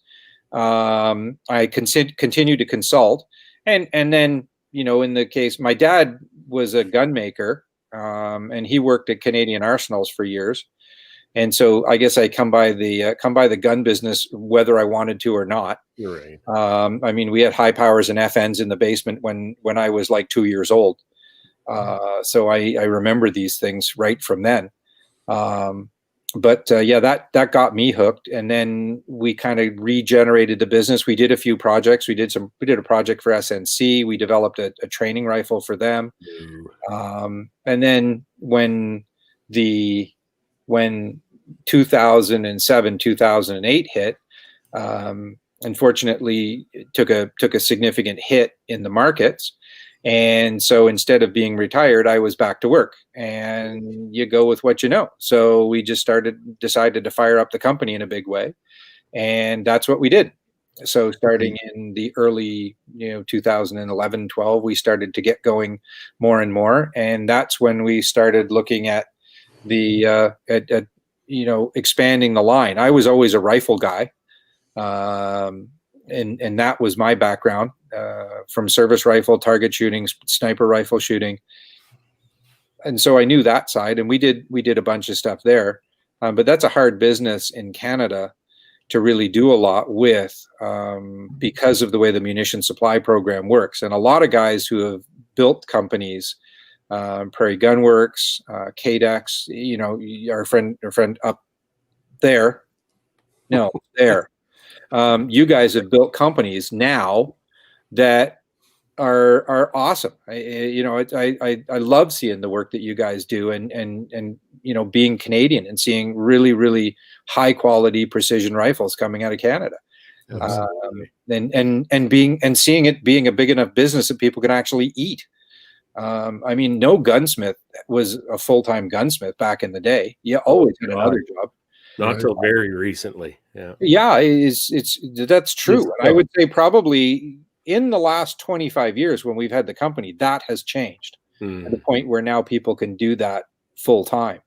D: I continued to consult, and then in the case, my dad was a gun maker, and he worked at Canadian Arsenals for years. And so I guess I come by the gun business whether I wanted to or not.
A: You're right.
D: I mean, we had high powers and FNs in the basement when I was like 2 years old. So I remember these things right from then. That got me hooked, and then we kind of regenerated the business. We did a few projects. We did a project for SNC. We developed a training rifle for them. And then when 2007, 2008 hit, unfortunately took a significant hit in the markets. And so instead of being retired, I was back to work, and you go with what you know. So we just decided to fire up the company in a big way. And that's what we did. So starting in the early, 2011, 12, we started to get going more and more. And that's when we started looking at the, expanding the line. I was always a rifle guy. And that was my background, from service rifle, target shooting, sniper rifle shooting. And so I knew that side, and we did a bunch of stuff there. But that's a hard business in Canada to really do a lot with, because of the way the munition supply program works. And a lot of guys who have built companies, Prairie Gun Works, KDEX, our friend up there, no, there. You guys have built companies now that are awesome. I love seeing the work that you guys do, and being Canadian and seeing really, really high quality precision rifles coming out of Canada, and seeing it being a big enough business that people can actually eat. No gunsmith was a full-time gunsmith back in the day. You always had another job.
A: Not till very recently.
D: Yeah, that's true. I would say probably in the last 25 years when we've had the company, that has changed to the point where now people can do that full time.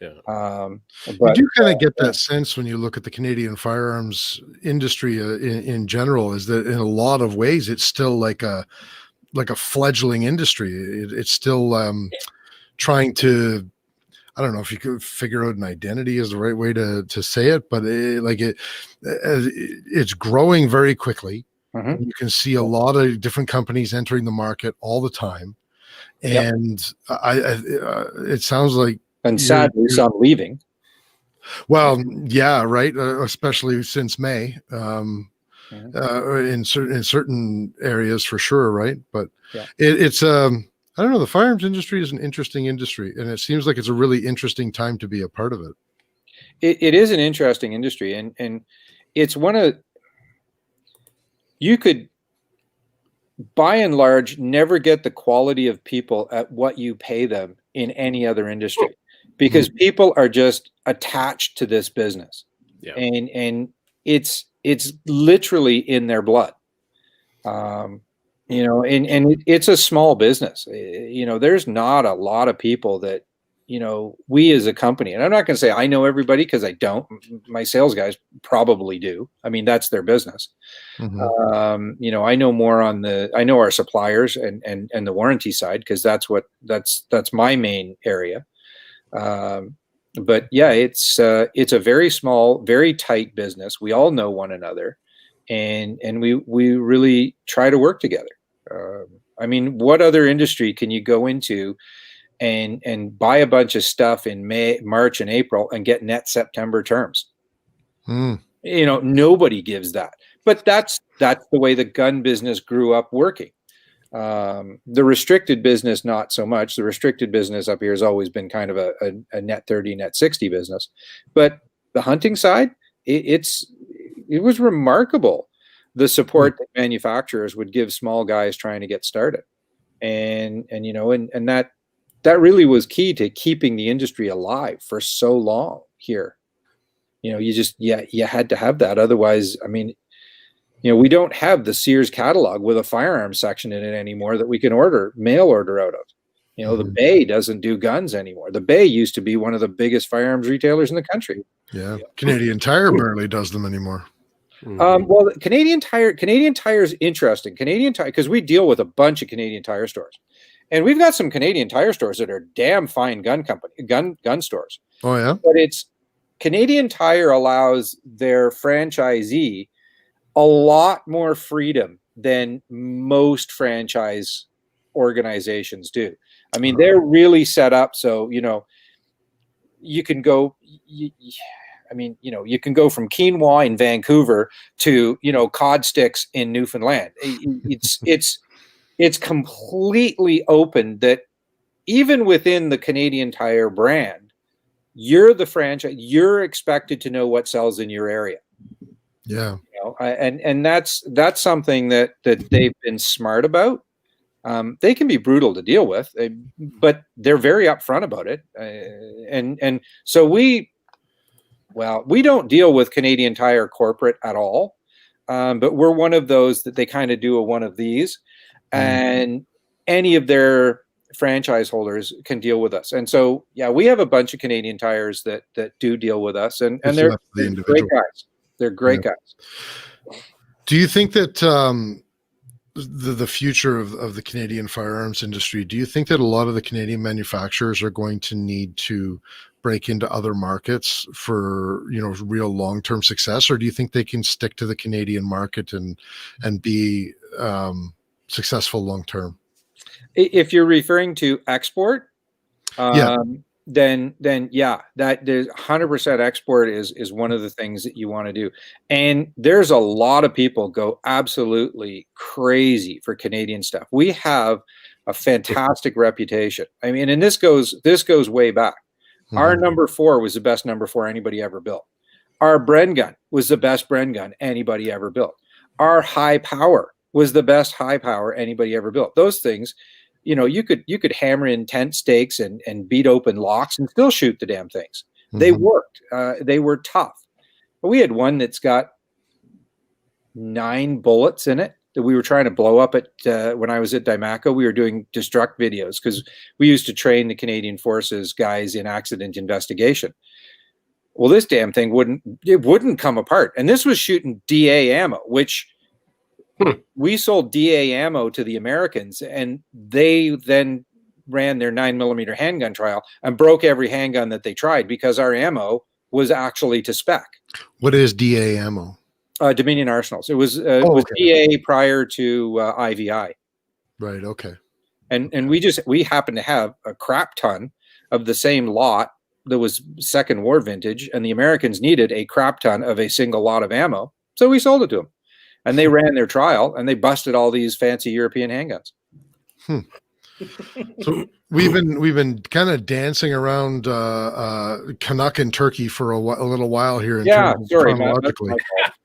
B: Yeah. You do kind of get that sense when you look at the Canadian firearms industry in general, is that in a lot of ways it's still like a fledgling industry. It's still trying to, I don't know if you could figure out an identity is the right way to say it, but it's growing very quickly. Mm-hmm. You can see a lot of different companies entering the market all the time, and it sounds like,
D: and sadly some leaving.
B: Well, yeah, right. Especially since May, in certain areas for sure, right? But it's I don't know. The firearms industry is an interesting industry, and it seems like it's a really interesting time to be a part of it.
D: It is an interesting industry, and it's one of, you could, by and large, never get the quality of people at what you pay them in any other industry, because people are just attached to this business, and it's literally in their blood. And it's a small business. There's not a lot of people that, we as a company, and I'm not going to say I know everybody, because I don't. My sales guys probably do. That's their business. Mm-hmm. I know more I know our suppliers and the warranty side, because that's my main area. But yeah, it's a very small, very tight business. We all know one another. And we really try to work together. What other industry can you go into and buy a bunch of stuff in May, March, and April and get net September terms? Nobody gives that. But that's the way the gun business grew up working. The restricted business, not so much. The restricted business up here has always been kind of a net 30, net 60 business. But the hunting side, it was remarkable, the support that manufacturers would give small guys trying to get started, and that really was key to keeping the industry alive for so long here. You had to have that, otherwise, we don't have the Sears catalog with a firearms section in it anymore that we can mail order out of. The Bay doesn't do guns anymore. The Bay used to be one of the biggest firearms retailers in the country.
B: Yeah, Canadian Tire barely does them anymore.
D: Well, Canadian Tire is interesting. Canadian Tire, because we deal with a bunch of Canadian Tire stores, and we've got some Canadian Tire stores that are damn fine gun stores.
B: Oh yeah,
D: but it's Canadian Tire allows their franchisee a lot more freedom than most franchise organizations do. They're really set up so you can go. You can go from quinoa in Vancouver to, cod sticks in Newfoundland. It's completely open, that even within the Canadian Tire brand, you're the franchise. You're expected to know what sells in your area.
B: Yeah.
D: You know, and that's something that they've been smart about. They can be brutal to deal with, but they're very upfront about it. And so we don't deal with Canadian Tire corporate at all, but we're one of those that they kind of do a one of these, and any of their franchise holders can deal with us. And so, yeah, we have a bunch of Canadian Tires that do deal with us, and they're great guys. They're great guys.
B: Do you think that the future of the Canadian firearms industry, do you think that a lot of the Canadian manufacturers are going to need to break into other markets for, you know, real long-term success, or do you think they can stick to the Canadian market and be successful long-term?
D: If you're referring to export, then yeah, that there's 100% export is one of the things that you want to do. And there's a lot of people go absolutely crazy for Canadian stuff. We have a fantastic reputation. I mean, and this goes way back. Mm-hmm. Our number 4 was the best number 4 anybody ever built. Our Bren gun was the best Bren gun anybody ever built. Our high power was the best high power anybody ever built. Those things, you know, you could hammer in tent stakes and beat open locks and still shoot the damn things. Mm-hmm. They worked. They were tough. But we had one that's got 9 bullets in it that we were trying to blow up at when I was at Dimaco. We were doing destruct videos because we used to train the Canadian Forces guys in accident investigation. Well, this damn thing wouldn't come apart. And this was shooting DA ammo, which we sold DA ammo to the Americans, and they then ran their 9mm handgun trial and broke every handgun that they tried because our ammo was actually to spec. What is DA ammo? Dominion Arsenals. It was was DA prior to IVI. Right. Okay. And we happened to have a crap ton of the same lot that was second war vintage, and the Americans needed a crap ton of a single lot of ammo, so we sold it to them. And they ran their trial, and they busted all these fancy European handguns.
B: So we've been kind of dancing around Canuck and Turkey for a little while here. Chronologically.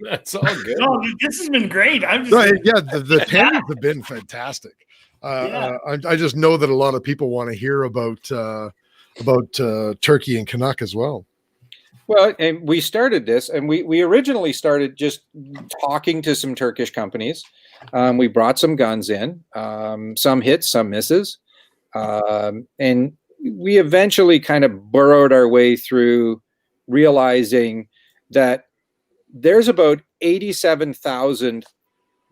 A: That's all good.
C: No, this has been great.
B: The tangents have been fantastic. I just know that a lot of people want to hear about Turkey and Canuck as well.
D: Well, and we started this, and we originally started just talking to some Turkish companies. We brought some guns in, some hits, some misses. And we eventually kind of burrowed our way through realizing that there's about 87,000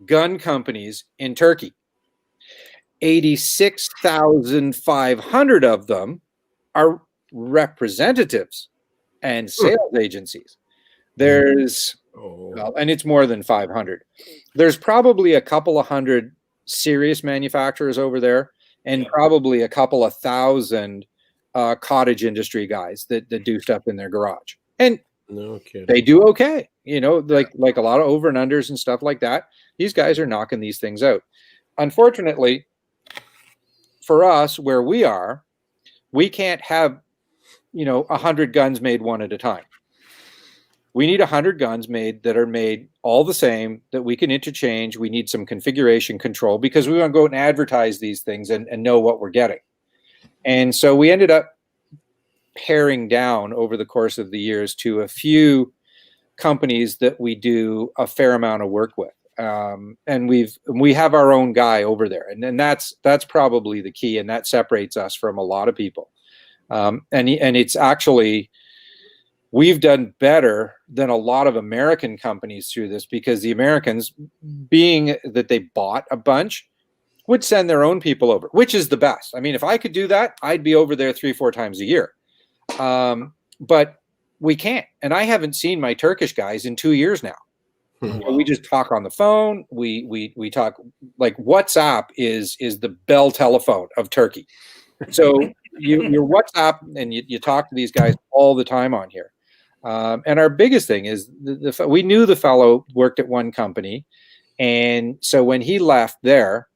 D: gun companies in Turkey. 86,500 of them are representatives and sales agencies. There's, and it's more than 500. There's probably a couple of hundred serious manufacturers over there, and probably a couple of thousand cottage industry guys that do stuff in their garage. And they do okay, you know, like a lot of over and unders and stuff like that. These guys are knocking these things out. Unfortunately, for us, where we are, we can't have, 100 guns made one at a time. We need 100 guns made that are made all the same, that we can interchange. We need some configuration control because we want to go and advertise these things and know what we're getting. And so we ended up paring down over the course of the years to a few companies that we do a fair amount of work with. And we have our own guy over there. And that's probably the key. And that separates us from a lot of people. And it's actually, we've done better than a lot of American companies through this, because the Americans, being that they bought a bunch, would send their own people over, which is the best. I mean, if I could do that, I'd be over there 3-4 times a year. But we can't. And I haven't seen my Turkish guys in 2 years now. Wow. We just talk on the phone. We talk, like, WhatsApp is the Bell telephone of Turkey. So your WhatsApp, and you talk to these guys all the time on here. And our biggest thing is we knew the fellow worked at one company. And so when he left there,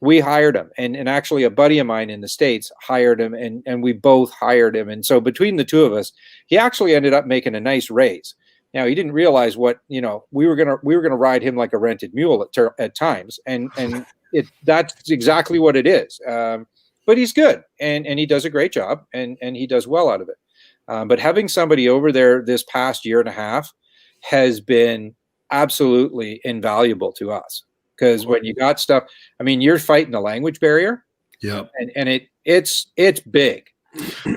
D: we hired him, and actually a buddy of mine in the States hired him, and we both hired him. And so between the two of us, he actually ended up making a nice raise. Now, he didn't realize what, we were gonna ride him like a rented mule at times, and that's exactly what it is. But he's good, and he does a great job, and he does well out of it. But having somebody over there this past year and a half has been absolutely invaluable to us, because when you got stuff, I mean, you're fighting the language barrier.
B: Yeah.
D: And it's big.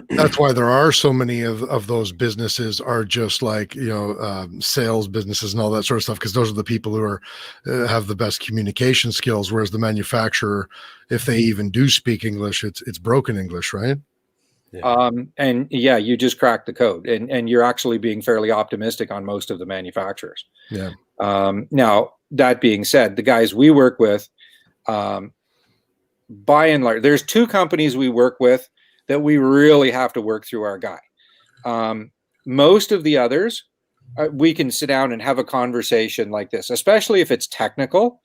B: That's why there are so many of those businesses are just like, sales businesses and all that sort of stuff, because those are the people who are have the best communication skills, whereas the manufacturer, if they even do speak English, it's broken English, right?
D: Yeah. And yeah, you just cracked the code, and you're actually being fairly optimistic on most of the manufacturers.
B: Yeah.
D: Now, that being said, the guys we work with, by and large, there's two companies we work with that we really have to work through our guy. Most of the others, we can sit down and have a conversation like this, especially if it's technical,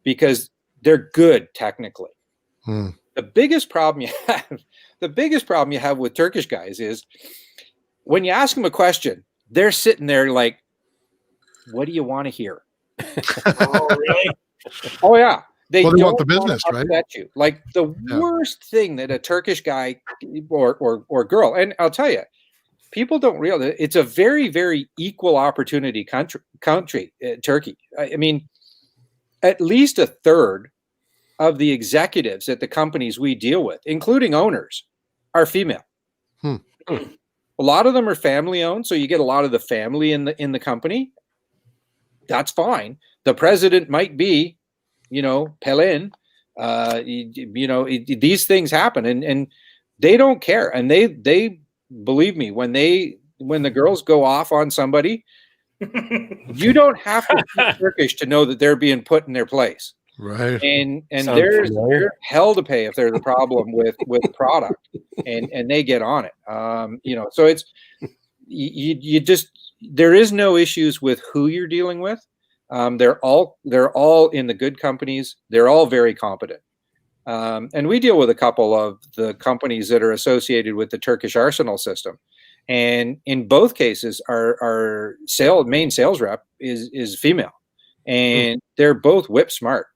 D: because they're good technically. The biggest problem you have with Turkish guys is when you ask them a question, they're sitting there like, what do you want to hear?
C: Oh, really?
D: Oh, yeah. They
B: don't
D: don't
B: want the business, right?
D: You. Like the worst thing that a Turkish guy or girl, and I'll tell you, people don't realize it's a very, very equal opportunity country, Turkey. I mean, at least a third of the executives at the companies we deal with, including owners, are female. A lot of them are family owned, so you get a lot of the family in the company. That's fine. The president might be, Pelin. These things happen, and they don't care. And they believe me, when the girls go off on somebody, you don't have to speak Turkish to know that they're being put in their place.
B: Right.
D: And there's hell to pay if there's a problem with product, and they get on it. So it's you just, there is no issues with who you're dealing with. They're all in the good companies. They're all very competent. And we deal with a couple of the companies that are associated with the Turkish Arsenal system. And in both cases, our main sales rep is female, and they're both whip smart.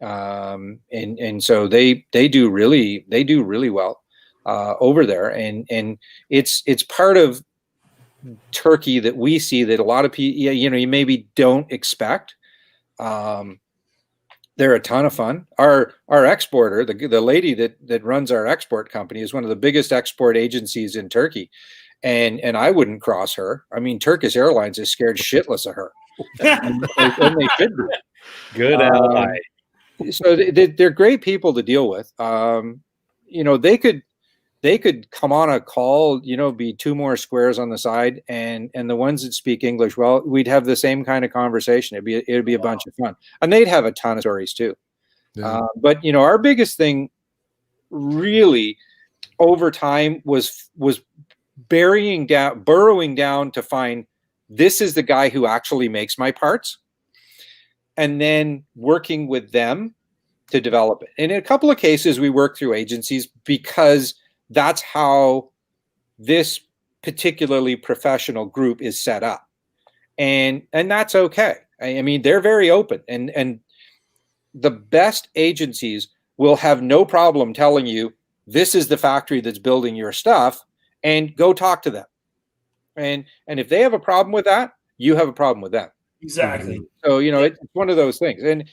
D: And so they do really well over there. And it's part of Turkey that we see that a lot of people, you maybe don't expect. They're a ton of fun. Our exporter, the lady that runs our export company, is one of the biggest export agencies in Turkey. And I wouldn't cross her. I mean, Turkish Airlines is scared shitless of her. and they should be.
A: Good ally.
D: So they're great people to deal with. They could come on a call, be two more squares on the side, and the ones that speak English, well, we'd have the same kind of conversation. It'd be a bunch of fun, and they'd have a ton of stories too. Yeah. But our biggest thing, really, over time was burrowing down to find, this is the guy who actually makes my parts, and then working with them to develop it. And in a couple of cases, we work through agencies because that's how this particularly professional group is set up. And that's okay. I mean, they're very open, and the best agencies will have no problem telling you, this is the factory that's building your stuff, and go talk to them. And if they have a problem with that, you have a problem with them.
C: Exactly.
D: So, it's one of those things. And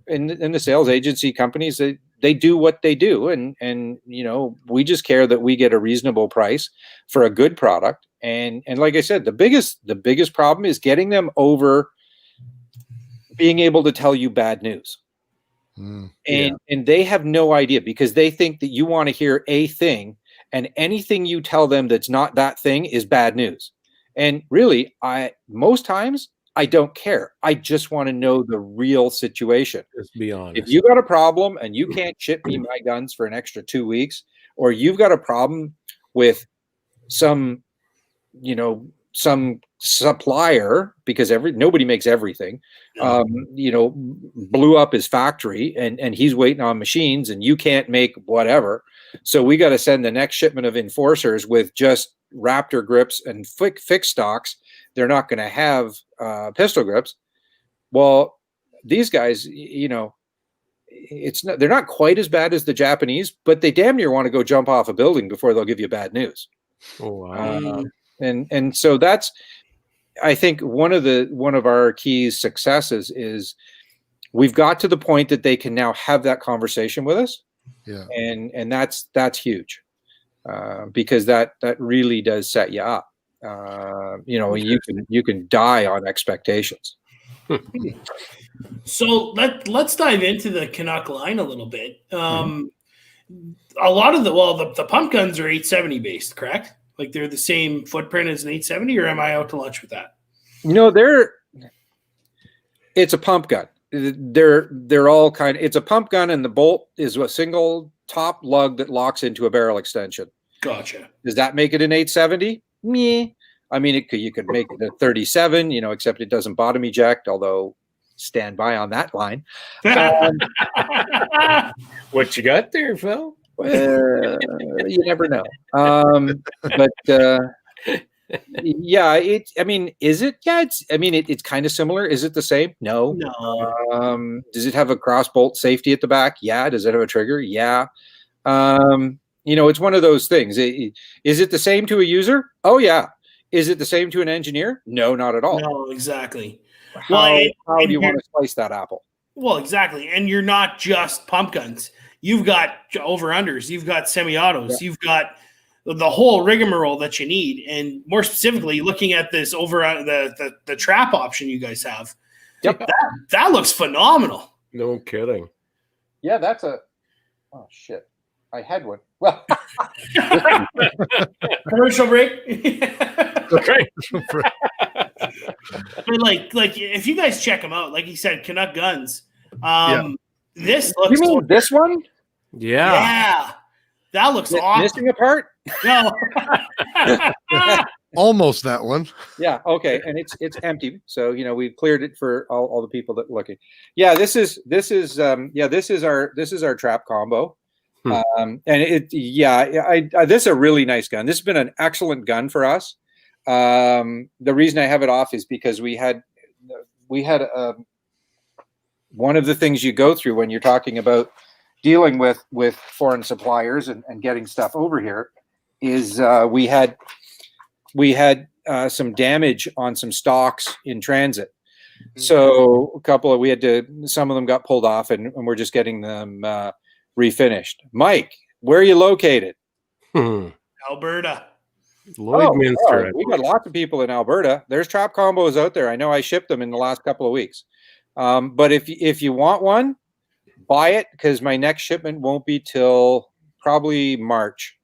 D: in the sales agency companies, they do what they do. And we just care that we get a reasonable price for a good product. And like I said, the biggest problem is getting them over being able to tell you bad news. And they have no idea, because they think that you want to hear a thing, and anything you tell them that's not that thing is bad news. And really, most times I don't care. I just want to know the real situation.
A: Just be honest.
D: If you got a problem and you can't ship me my guns for an extra 2 weeks, or you've got a problem with some, some supplier, because nobody makes everything, blew up his factory and he's waiting on machines and you can't make whatever. So we got to send the next shipment of enforcers with just Raptor grips and fixed stocks. They're not going to have pistol grips. Well, these guys, they're not quite as bad as the Japanese, but they damn near want to go jump off a building before they'll give you bad news.
A: Oh, wow.
D: And so that's, I think one of our key successes is we've got to the point that they can now have that conversation with us.
B: Yeah.
D: And that's huge, because that really does set you up. You can die on expectations.
C: So let's dive into the Canuck line a little bit. A lot of the pump guns are 870 based, correct? Like they're the same footprint as an 870, or am I out to lunch with that?
D: It's a pump gun. They're all it's a pump gun, and the bolt is a single top lug that locks into a barrel extension.
C: Gotcha.
D: Does that make it an 870? Meh. I mean, you could make it a 37, except it doesn't bottom eject, although stand by on that line.
A: What you got there, Phil?
D: You never know. But yeah, is it? Yeah, it's kind of similar. Is it the same? No.
C: No.
D: Does it have a cross bolt safety at the back? Yeah. Does it have a trigger? Yeah. It's one of those things. Is it the same to a user? Oh yeah. Is it the same to an engineer? No, not at all.
C: No, exactly.
D: How do you want to slice that apple?
C: Well, exactly. And you're not just pump guns. You've got over-unders. You've got semi-autos. Yeah. You've got the whole rigmarole that you need. And more specifically, looking at this the trap option you guys have, that looks phenomenal.
A: No kidding.
D: Yeah, oh, shit. I had one. Well,
C: commercial break.
A: Okay.
C: But like if you guys check them out, like he said, Canuck guns. This looks.
D: You mean this one?
A: Yeah.
C: Yeah. That looks awesome.
D: Missing a part?
C: No.
B: Almost that one.
D: Yeah. Okay. And it's empty. So we've cleared it for all the people that are looking. Yeah. This is our trap combo. And this is a really nice gun. This has been an excellent gun for us. The reason I have it off is because we had one of the things you go through when you're talking about dealing with foreign suppliers and getting stuff over here is we had some damage on some stocks in transit. So some of them got pulled off and we're just getting them refinished. Mike, where are you located?
C: Alberta.
A: Lloydminster.
D: We got lots of people in Alberta. There's trap combos out there. I know I shipped them in the last couple of weeks. But if you want one, buy it, because my next shipment won't be till probably March.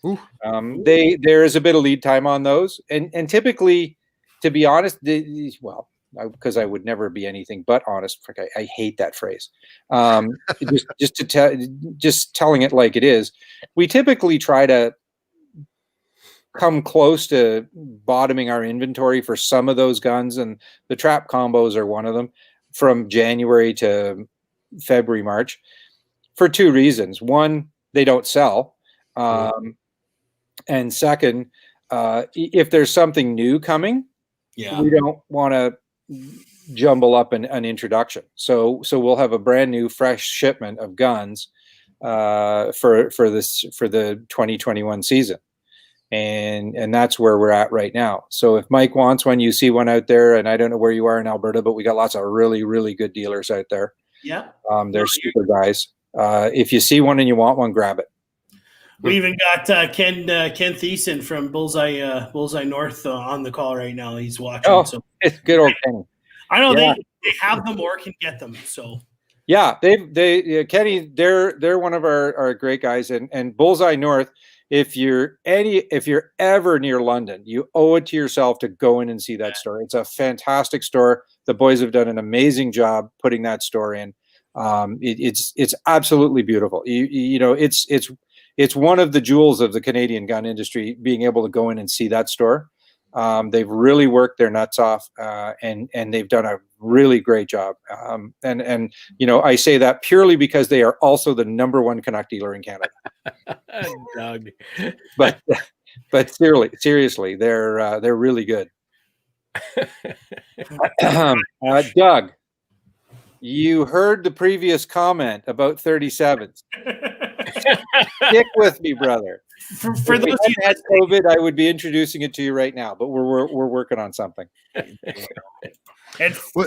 D: There is a bit of lead time on those, and typically, to be honest, because I would never be anything but honest. I hate that phrase. Just telling it like it is. We typically try to come close to bottoming our inventory for some of those guns, and the trap combos are one of them, from January to February, March, for two reasons. One, they don't sell. And second, if there's something new coming, we don't want to jumble up an introduction. So we'll have a brand new, fresh shipment of guns for the 2021 season. And that's where we're at right now. So if Mike wants one, you see one out there, and I don't know where you are in Alberta, but we got lots of really, really good dealers out there.
C: Yeah.
D: They're super guys. If you see one and you want one, grab it.
C: We even got Ken Thiessen from Bullseye North on the call right now. He's watching.
D: Oh,
C: so
D: it's good old Kenny.
C: I know they have them or can get them. So
D: yeah, Kenny, they're one of our great guys, and Bullseye North. If you're ever near London, you owe it to yourself to go in and see that store. It's a fantastic store. The boys have done an amazing job putting that store in. It's absolutely beautiful. It's one of the jewels of the Canadian gun industry, being able to go in and see that store. They've really worked their nuts off, and they've done a really great job. And I say that purely because they are also the number one Canuck dealer in Canada.
A: Doug.
D: But seriously, they're really good. Doug, you heard the previous comment about 37s. Stick with me, brother.
C: For
D: If
C: those
D: we
C: of you
D: hadn't had COVID, I would be introducing it to you right now, but we're working on something.
C: and
B: What-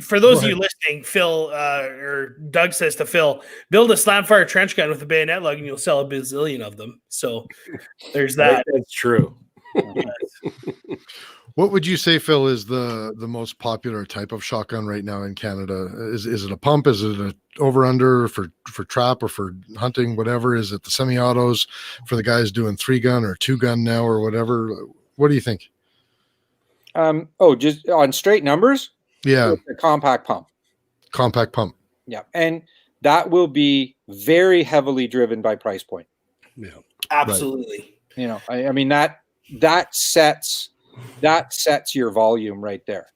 C: for those
B: Go
C: of you listening, Phil or Doug says to Phil, build a slamfire trench gun with a bayonet lug and you'll sell a bazillion of them. So there's that.
A: That's true.
B: What would you say, Phil, is the most popular type of shotgun right now in Canada? Is it a pump? Is it a over-under for trap or for hunting, whatever? Is it the semi-autos for the guys doing 3-gun or 2-gun now or whatever? What do you think?
D: Just on straight numbers?
B: Yeah,
D: It's a compact pump.
B: compact pump.
D: Yeah, and that will be very heavily driven by price point.
B: Yeah,
C: Absolutely.
D: I mean that sets your volume right there.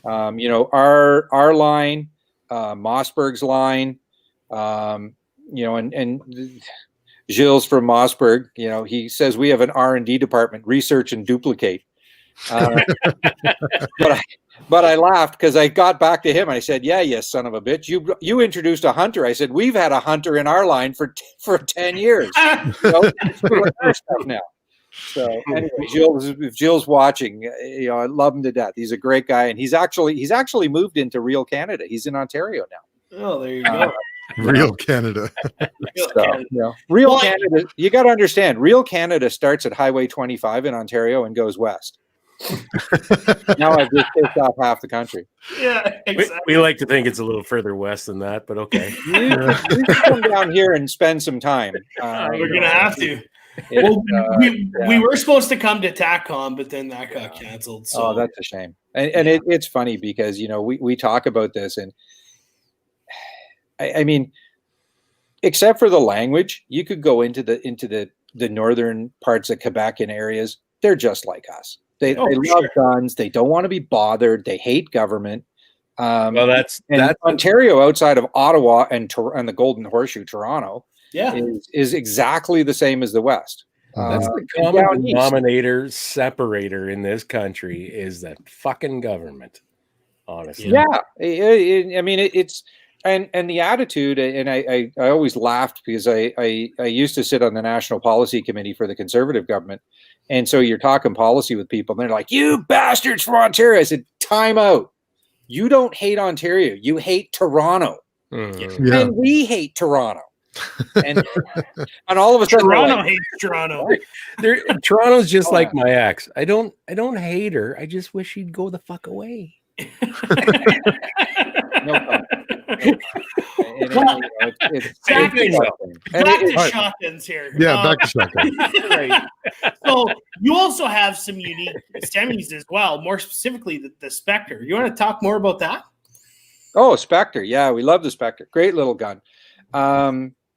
D: Our line, Mossberg's line, and Gilles from Mossberg, he says we have an R&D department, research and duplicate. But I laughed because I got back to him. I said, "Yeah, yes, son of a bitch. You introduced a hunter." I said, "We've had a hunter in our line for 10 years. It's doing our stuff now." So anyway, if Gilles watching, I love him to death. He's a great guy, and he's actually moved into real Canada. He's in Ontario now.
C: Oh, there you go.
B: real Canada.
D: Real Canada. You got to understand, real Canada starts at Highway 25 in Ontario and goes west. Now I've just pissed off half the country.
C: Yeah, exactly.
A: We like to think it's a little further west than that, but okay.
D: You can come down here and spend some time.
C: We're gonna have to. We were supposed to come to TACCOM, but then that got canceled. So.
D: Oh, that's a shame. And it's funny because we talk about this, and I mean, except for the language, you could go into the northern parts of Quebec and areas. They're just like us. They love guns. They don't want to be bothered. They hate government.
A: Well, that's
D: Ontario, outside of Ottawa and the Golden Horseshoe, Toronto,
C: yeah,
D: is exactly the same as the West.
A: That's the common denominator separator in this country is that fucking government. Honestly,
D: yeah. I mean, it's and the attitude, and I always laughed because I used to sit on the National Policy Committee for the Conservative government. And so you're talking policy with people, and they're like, "You bastards from Ontario." I said, "Time out. You don't hate Ontario. You hate Toronto.
B: Yeah.
D: And we hate Toronto." And all of a sudden,
C: Toronto hates Toronto.
A: Toronto's just like my ex. I don't hate her. I just wish she'd go the fuck away.
D: No problem.
C: Back to shotguns here.
B: Yeah, back to shotgun.
C: Right. So you also have some unique semis as well, more specifically the Spectre. You want to talk more about that?
D: Oh, Spectre. Yeah, we love the Spectre. Great little gun.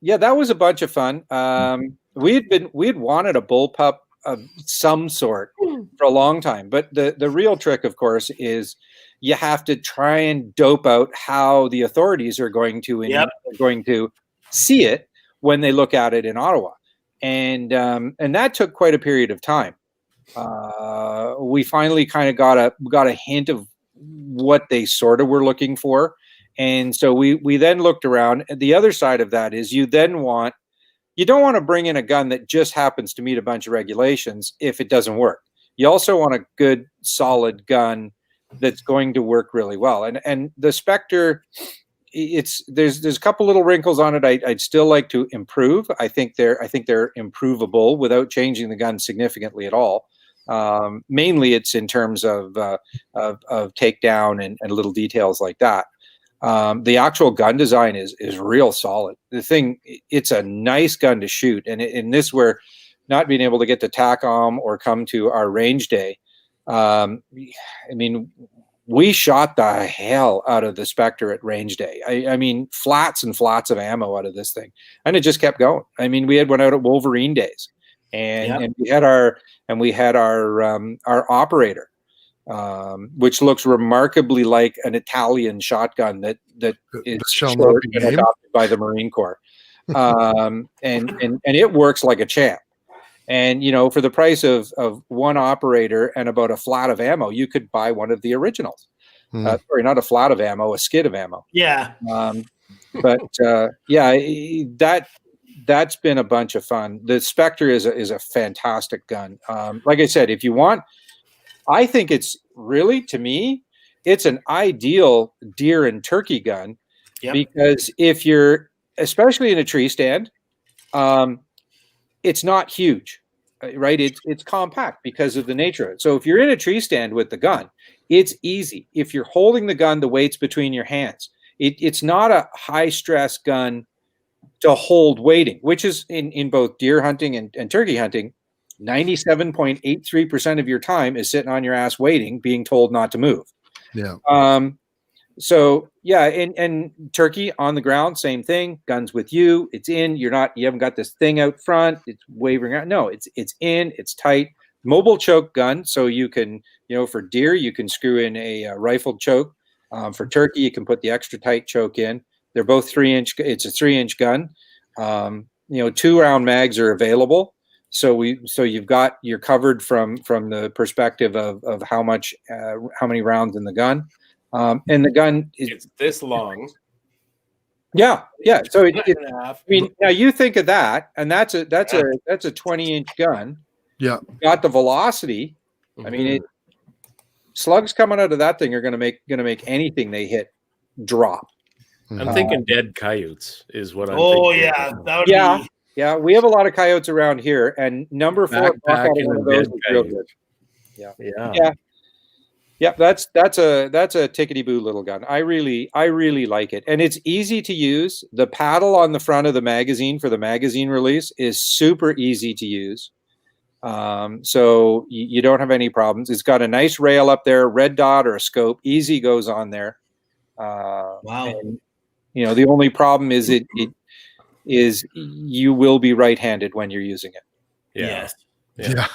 D: Yeah, that was a bunch of fun. We had wanted a bullpup of some sort for a long time, but the real trick, of course, is you have to try and dope out how the authorities are going to see it when they look at it in Ottawa, and that took quite a period of time. We finally kind of got a hint of what they sort of were looking for, and so we then looked around. The other side of that is you don't want to bring in a gun that just happens to meet a bunch of regulations if it doesn't work. You also want a good, solid gun that's going to work really well. And the Spectre, there's a couple little wrinkles on it I'd still like to improve. I think they're improvable without changing the gun significantly at all. Mainly it's in terms of takedown and little details like that. The actual gun design is real solid. The thing, it's a nice gun to shoot. And in this, where not being able to get to TACCOM or come to our range day, I mean, we shot the hell out of the Spectre at range day. I mean, flats and flats of ammo out of this thing. And it just kept going. I mean, we had one out at Wolverine days. and we had our operator, which looks remarkably like an Italian shotgun that is
B: shall not be named.
D: adopted by the Marine Corps, and it works like a champ. And for the price of one operator and about a flat of ammo, you could buy one of the originals. Sorry, not a flat of ammo, a skid of ammo.
C: Yeah.
D: That's been a bunch of fun. The Spectre is a fantastic gun. Like I said, if you want, I think it's really, to me, it's an ideal deer and turkey gun, because if you're, especially in a tree stand, it's not huge, right? It's compact because of the nature of it. So if you're in a tree stand with the gun, it's easy. If you're holding the gun, the weight's between your hands. It's not a high stress gun to hold weighting, which is in both deer hunting and turkey hunting, 97.83% of your time is sitting on your ass waiting, being told not to move.
B: Yeah.
D: So yeah, and turkey on the ground, same thing. Guns with you, it's in. You haven't got this thing out front. It's wavering out. No, it's in. It's tight. Mobile choke gun, so you can, for deer, you can screw in a rifled choke. For turkey, you can put the extra tight choke in. They're both 3-inch. It's a 3-inch gun. 2-round mags are available. So you're covered from the perspective of how many rounds in the gun. And the gun
A: it's this long.
D: Yeah. So now you think of that, and that's a 20-inch gun.
B: Yeah.
D: Got the velocity. I mean, slugs coming out of that thing are going to make anything they hit drop.
A: I'm thinking dead coyotes is what I'm thinking.
C: Oh yeah, that would be.
D: Yeah, we have a lot of coyotes around here, and number 4
A: Backpacking
D: one of those is real good. Yeah. That's a tickety boo little gun. I really like it, and it's easy to use. The paddle on the front of the magazine for the magazine release is super easy to use. So you don't have any problems. It's got a nice rail up there, red dot or a scope. Easy goes on there.
C: Wow.
D: And, the only problem is is you will be right-handed when you're using it.
C: Yes.
B: Yeah,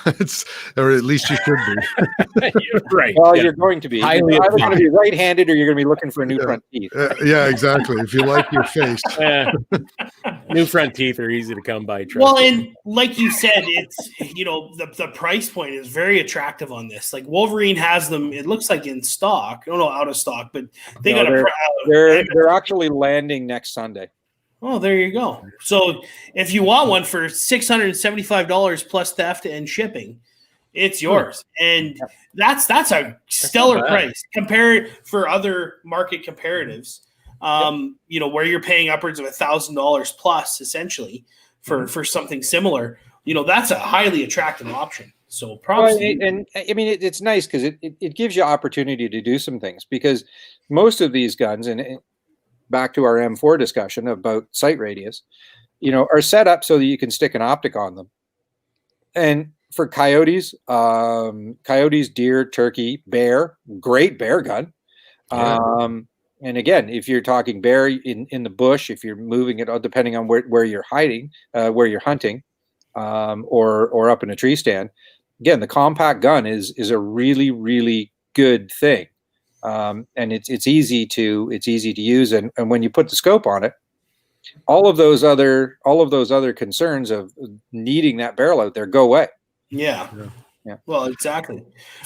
B: or at least you should be.
A: You're right.
D: Well, you're going to be. You're
A: Highly
D: either going to be right-handed or you're going to be looking for new front teeth.
B: Yeah, exactly. If you like your face.
A: New front teeth are easy to come by.
C: Well, and like you said, it's the price point is very attractive on this. Like Wolverine has them. It looks like in stock. I don't know, out of stock, but
D: they're actually landing next Sunday.
C: Oh, there you go. So if you want one for $675 plus theft and shipping, it's yours. And that's a stellar price compared for other market comparatives. Where you're paying upwards of $1,000 plus essentially for something similar. That's a highly attractive option. So probably,
D: and I mean it's nice because it gives you opportunity to do some things, because most of these guns, and back to our M4 discussion about sight radius, are set up so that you can stick an optic on them. And for coyotes, deer, turkey, bear, great bear gun. Yeah. And again, if you're talking bear in the bush, if you're moving it, depending on where you're hiding, where you're hunting, or up in a tree stand, again, the compact gun is a really, really good thing. And it's easy to use, and when you put the scope on it, all of those other concerns of needing that barrel out there go away.
C: Yeah. Well, exactly.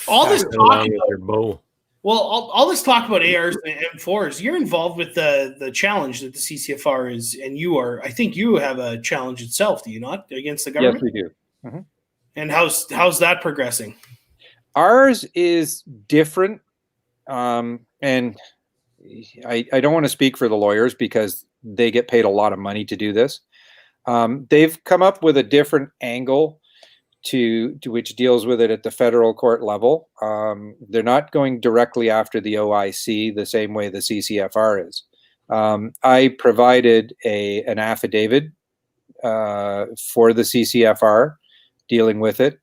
A: All this talk about your bow.
C: Well, all this talk about ARs and M4s, you're involved with the challenge that the CCFR is, and I think you have a challenge itself, do you not, against the government?
D: Yes, we do. Mm-hmm.
C: And how's that progressing?
D: Ours is different. And I don't want to speak for the lawyers because they get paid a lot of money to do this. They've come up with a different angle to which deals with it at the federal court level. They're not going directly after the OIC the same way the CCFR is. I provided an affidavit for the CCFR dealing with it.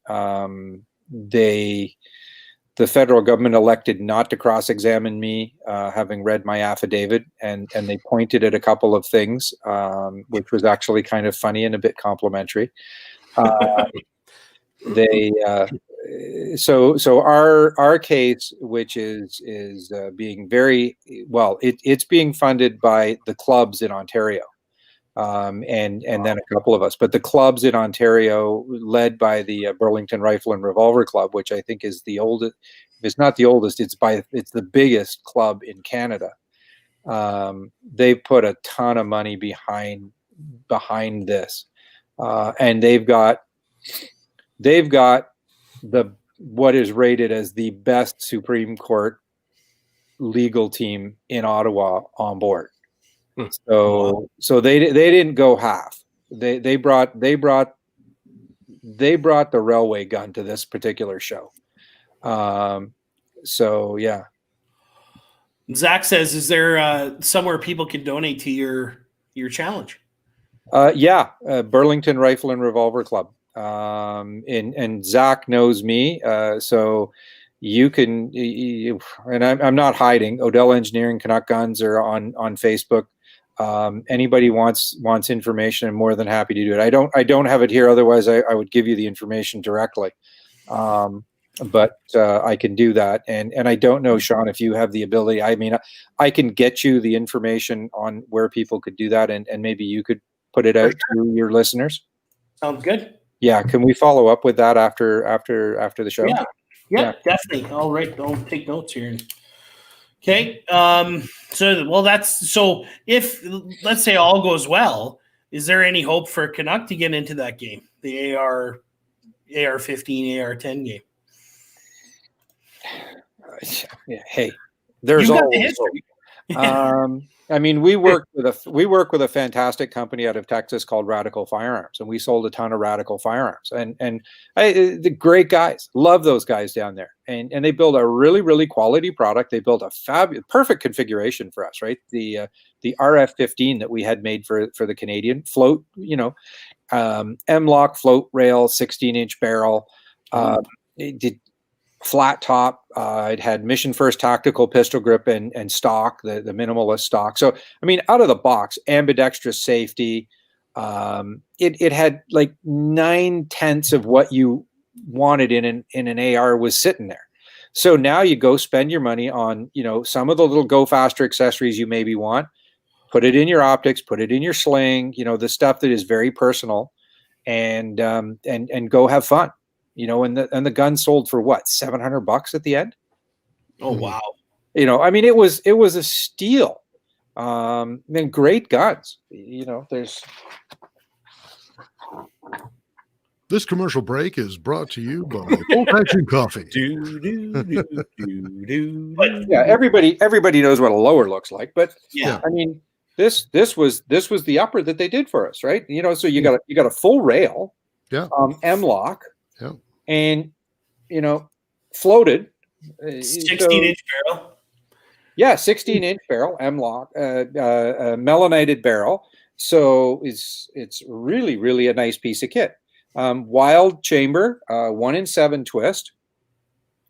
D: The federal government elected not to cross-examine me, having read my affidavit, and they pointed at a couple of things, which was actually kind of funny and a bit complimentary. they so our case, which is being very well, it's being funded by the clubs in Ontario, and then a couple of us, but the clubs in Ontario, led by the Burlington Rifle and Revolver Club, which I think is the oldest. If it's not the oldest, it's the biggest club in Canada. They put a ton of money behind this, and they've got the what is rated as the best Supreme Court legal team in Ottawa on board. So they didn't go half. They brought the railway gun to this particular show. So yeah.
C: Zach says, "Is there somewhere people can donate to your challenge?"
D: Burlington Rifle and Revolver Club. And Zach knows me, so you can. And I'm not hiding. Odell Engineering, Canuck Guns are on Facebook. Anybody wants information, I'm more than happy to do it. I don't have it here. Otherwise, I would give you the information directly. But I can do that. And I don't know, Sean, if you have the ability. I mean, I can get you the information on where people could do that, and maybe you could put it out to your listeners.
C: Sounds good.
D: Yeah, can we follow up with that after the show?
C: Yeah, definitely. I'll take notes here. Okay. So if, let's say, all goes well, is there any hope for Canuck to get into that game, the AR-15, AR-10 game?
D: Hey, there's
C: You've got
D: always
C: the history.
D: I mean, we work with a fantastic company out of Texas called Radical Firearms, and we sold a ton of Radical Firearms, and the great guys, love those guys down there, and they build a really quality product. They built a perfect configuration for us, right? The RF-15 that we had made for the Canadian float, M-LOK float rail, 16-inch barrel. It did flat top. It had mission first tactical pistol grip and stock, the minimalist stock. So, I mean, out of the box, ambidextrous safety. It had like 9/10 of what you wanted in an AR was sitting there. So now you go spend your money on, some of the little go faster accessories you maybe want, put it in your optics, put it in your sling, the stuff that is very personal, and go have fun. And the gun sold for what, $700 at the end?
C: Oh wow!
D: I mean, it was a steal. And great guns. There's.
B: This commercial break is brought to you by Bolt Action Coffee.
D: Yeah, everybody knows what a lower looks like, but
C: yeah,
D: I mean, this was the upper that they did for us, right? So you got a full rail, M-LOK.
B: Yeah.
D: And floated
C: 16-inch barrel.
D: Yeah, 16-inch barrel, M-LOK, melanated barrel. So it's really a nice piece of kit. Wild chamber, 1-in-7 twist.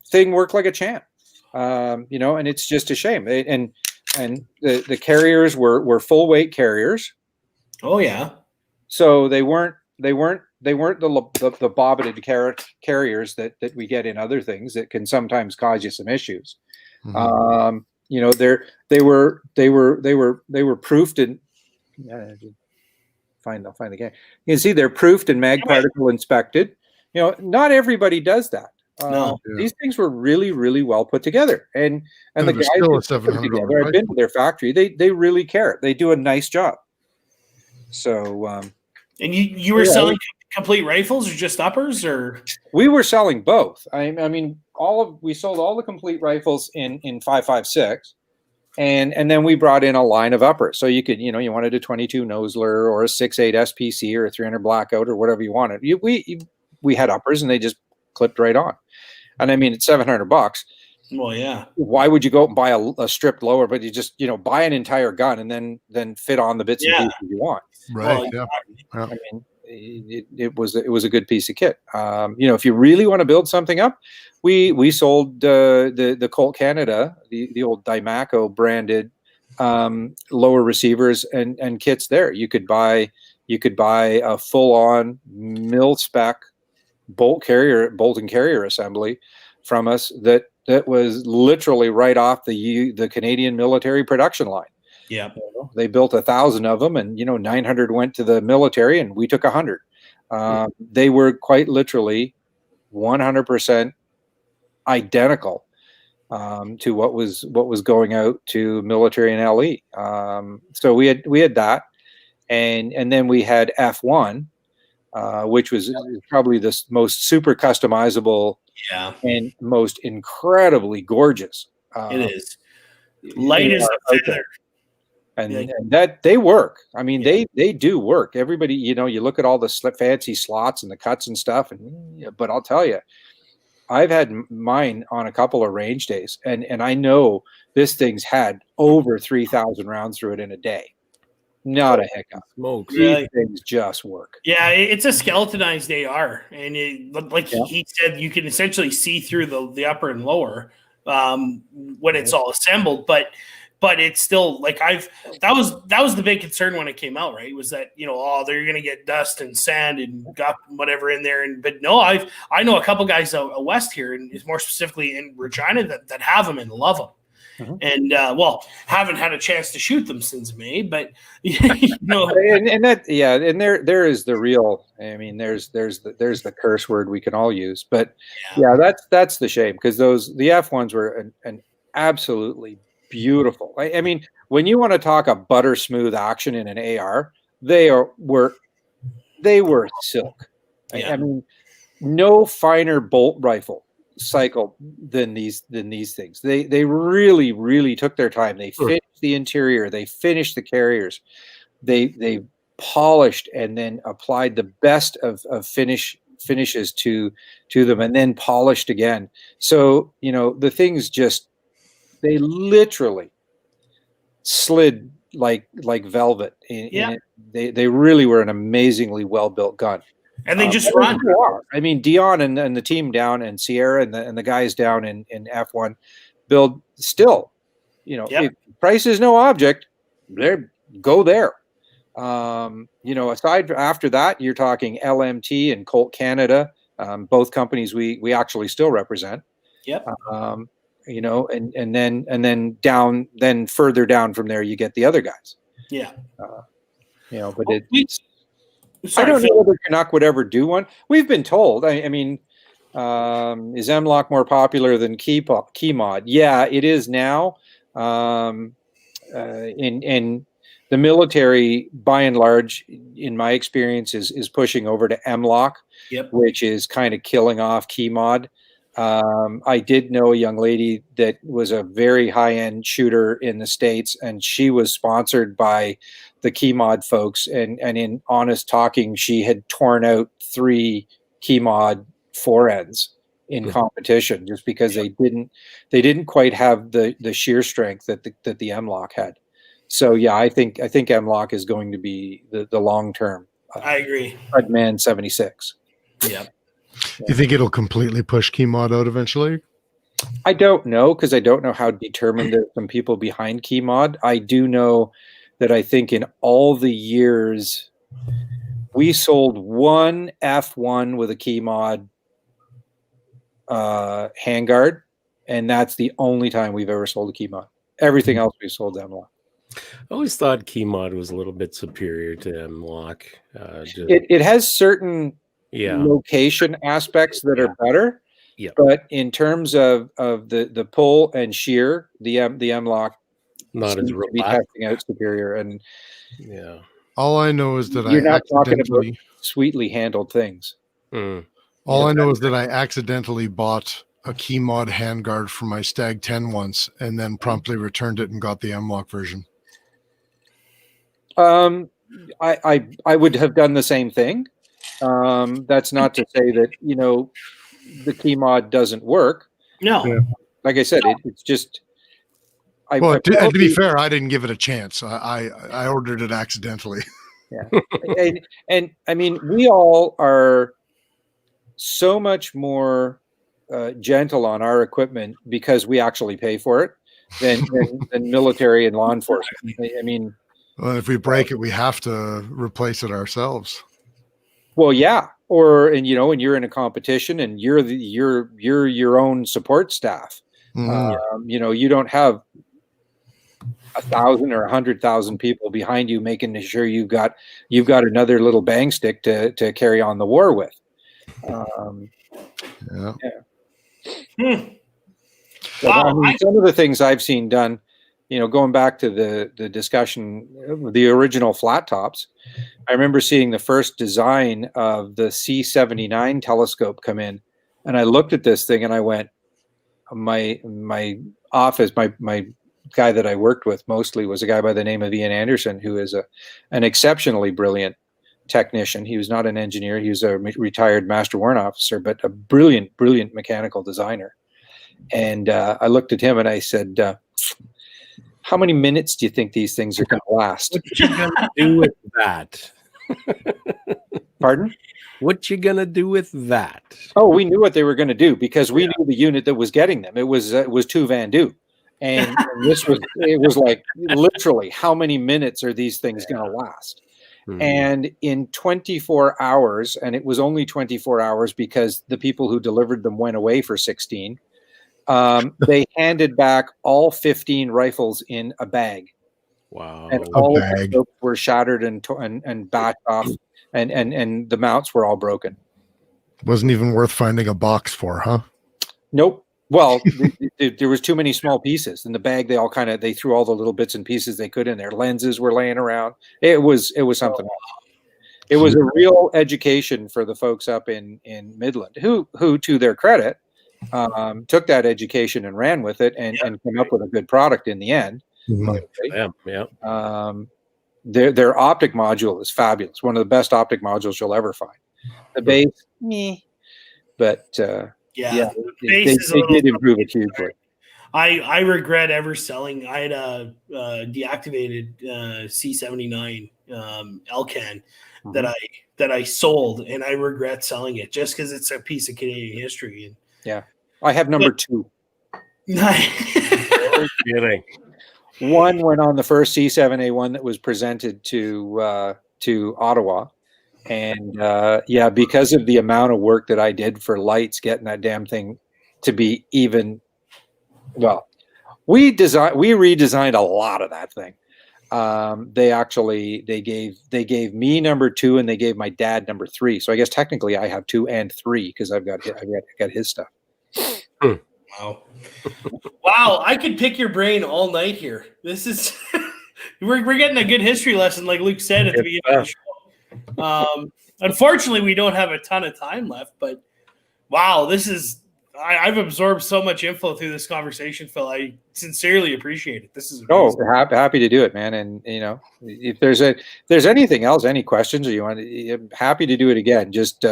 D: Thing worked like a champ. And it's just a shame. And the carriers were full weight carriers.
C: Oh yeah.
D: So they weren't the bobbited carriers that we get in other things that can sometimes cause you some issues. Mm-hmm. They were proofed and find the game. You can see they're proofed and mag particle inspected. Not everybody does that.
C: No.
D: These things were really well put together, and the guys
B: still
D: who put them together, I've been to their factory. They really care. They do a nice job. So.
C: And you were selling complete rifles or just uppers, or? We
D: were selling both. I mean, we sold all the complete rifles in 5.56, and then we brought in a line of uppers. So you could, you wanted a 22 Nosler or a 6.8 SPC or a 300 Blackout or whatever you wanted. We had uppers, and they just clipped right on. And I mean, it's $700.
C: Well, yeah.
D: Why would you go and buy a stripped lower, but you just buy an entire gun and then fit on the bits and pieces you want?
B: Right.
D: Well, I mean, it was a good piece of kit. If you really want to build something up, we sold the Colt Canada, the old Dimaco branded lower receivers and kits there. You could buy a full on mil spec bolt and carrier assembly from us that was literally right off the Canadian military production line.
C: Yeah.
D: They built 1,000 of them, and 900 went to the military, and we took 100. They were quite literally 100% identical to what was going out to military and LE. So we had that, and then we had F1, which was probably the most super customizable and most incredibly gorgeous.
C: It is light as a feather.
D: And that they work. I mean, they do work. Everybody, you look at all the fancy slots and the cuts and stuff, but I'll tell you, I've had mine on a couple of range days, and I know this thing's had over 3,000 rounds through it in a day. Not a hiccup.
A: Smokes.
D: These things just work.
C: Yeah, it's a skeletonized AR, and he said, you can essentially see through the upper and lower when it's all assembled, but it's still like that was the big concern when it came out, right? Was that they're gonna get dust and sand and got whatever in there, but no, I know a couple guys out west here, and more specifically in Regina that have them and love them. And haven't had a chance to shoot them since May, but
D: and that and there is the real. I mean, there's the curse word we can all use, but that's the shame, because the F1s were an absolutely beautiful. I mean, when you want to talk a butter smooth action in an AR, they were silk. I mean, no finer bolt rifle cycle than these things. They really, really took their time. They finished the interior, they finished the carriers, they polished and then applied the best of finishes to them, and then polished again. So the things just, they literally slid like velvet. They really were an amazingly well built gun.
C: And they just run.
D: I mean, Dion and the team down, and Sierra and the guys down in F1 build still. If price is no object, go there. Aside after that, you're talking LMT and Colt Canada, both companies we actually still represent.
C: Yep.
D: And then further down from there, you get the other guys.
C: Yeah.
D: But I don't know whether Canuck would ever do one. We've been told. I mean, is M-Lock more popular than Keymod? Yeah, it is now. In the military, by and large, in my experience, is pushing over to M-Lock, which is kind of killing off Keymod. I did know a young lady that was a very high-end shooter in the States, and she was sponsored by the Keymod folks. And in honest talking, she had torn out 3 Keymod forends in competition just because they didn't quite have the shear strength that the M-Lock had. So yeah, I think M-Lock is going to be the long term.
C: I agree.
D: Redman 76.
C: Yeah.
B: You think it'll completely push Keymod out eventually?
D: I don't know, because I don't know how determined there are some people behind Keymod. I do know that I think in all the years we sold one F1 with a Keymod handguard, and that's the only time we've ever sold a Keymod. Everything else we sold M-Lock.
A: I always thought Keymod was a little bit superior to M-Lock.
D: It has certain location aspects that are better.
A: Yeah.
D: But in terms of the pull and shear, the M-Lock
A: not as
D: robust. Be testing out superior, and
B: all I know is that
D: you're not talking about sweetly handled things.
B: All I know is that I accidentally bought a Keymod handguard for my Stag 10 once, and then promptly returned it and got the M-Lock version.
D: I would have done the same thing. That's not to say that the Keymod doesn't work.
C: No,
D: like I said, it's just.
B: To be fair, I didn't give it a chance. I ordered it accidentally.
D: Yeah, and I mean, we all are so much more gentle on our equipment because we actually pay for it than military and law enforcement. I mean,
B: well, if we break it, we have to replace it ourselves.
D: Well, yeah, and you're in a competition and you're your own support staff. You don't have 1,000 or 100,000 people behind you making sure you've got another little bang stick to carry on the war with.
C: Wow.
D: Some of the things I've seen done, going back to the discussion, the original flat tops, I remember seeing the first design of the C-79 telescope come in, and I looked at this thing and I went, my office, my guy that I worked with mostly was a guy by the name of Ian Anderson, who is an exceptionally brilliant technician. He was not an engineer. He was a retired master warrant officer, but a brilliant mechanical designer. And I looked at him and I said, how many minutes do you think these things are going to last?
A: What you going to do with that?
D: Pardon?
A: What you going to do with that?
D: Oh, we knew what they were going to do because we knew the unit that was getting them. It was 2 Van Du. And it was like, literally, how many minutes are these things going to last? And in 24 hours, and it was only 24 hours because the people who delivered them went away for 16, they handed back all 15 rifles in a bag.
A: Wow.
D: And all of the scopes were shattered and backed off, and the mounts were all broken.
B: Wasn't even worth finding a box for, huh?
D: Nope. Well, there was too many small pieces in the bag. They threw all the little bits and pieces they could in there. Lenses were laying around. It was something else. It was a real education for the folks up in Midland, who to their credit, took that education and ran with it and came up with a good product in the end. Their optic module is fabulous. One of the best optic modules you'll ever find. The base, meh, but they did improve it hugely.
C: I regret ever selling. I had a deactivated C-79 Elcan that I sold, and I regret selling it just because it's a piece of Canadian history. And
D: yeah, I have number 2.
A: No kidding.
D: One went on the first C-7A1 that was presented to Ottawa. And because of the amount of work that I did for lights, getting that damn thing to be even, well, we redesigned a lot of that thing. They gave me number 2 and they gave my dad number 3. So I guess technically I have 2 and 3 because I've got his stuff.
C: Wow, I could pick your brain all night here. This is we're getting a good history lesson, like Luke said at the beginning of the show. Unfortunately, we don't have a ton of time left, but wow, I've absorbed so much info through this conversation, Phil. I sincerely appreciate it. This is amazing.
D: Happy to do it, man. And if there's anything else, any questions, or I'm happy to do it again. Just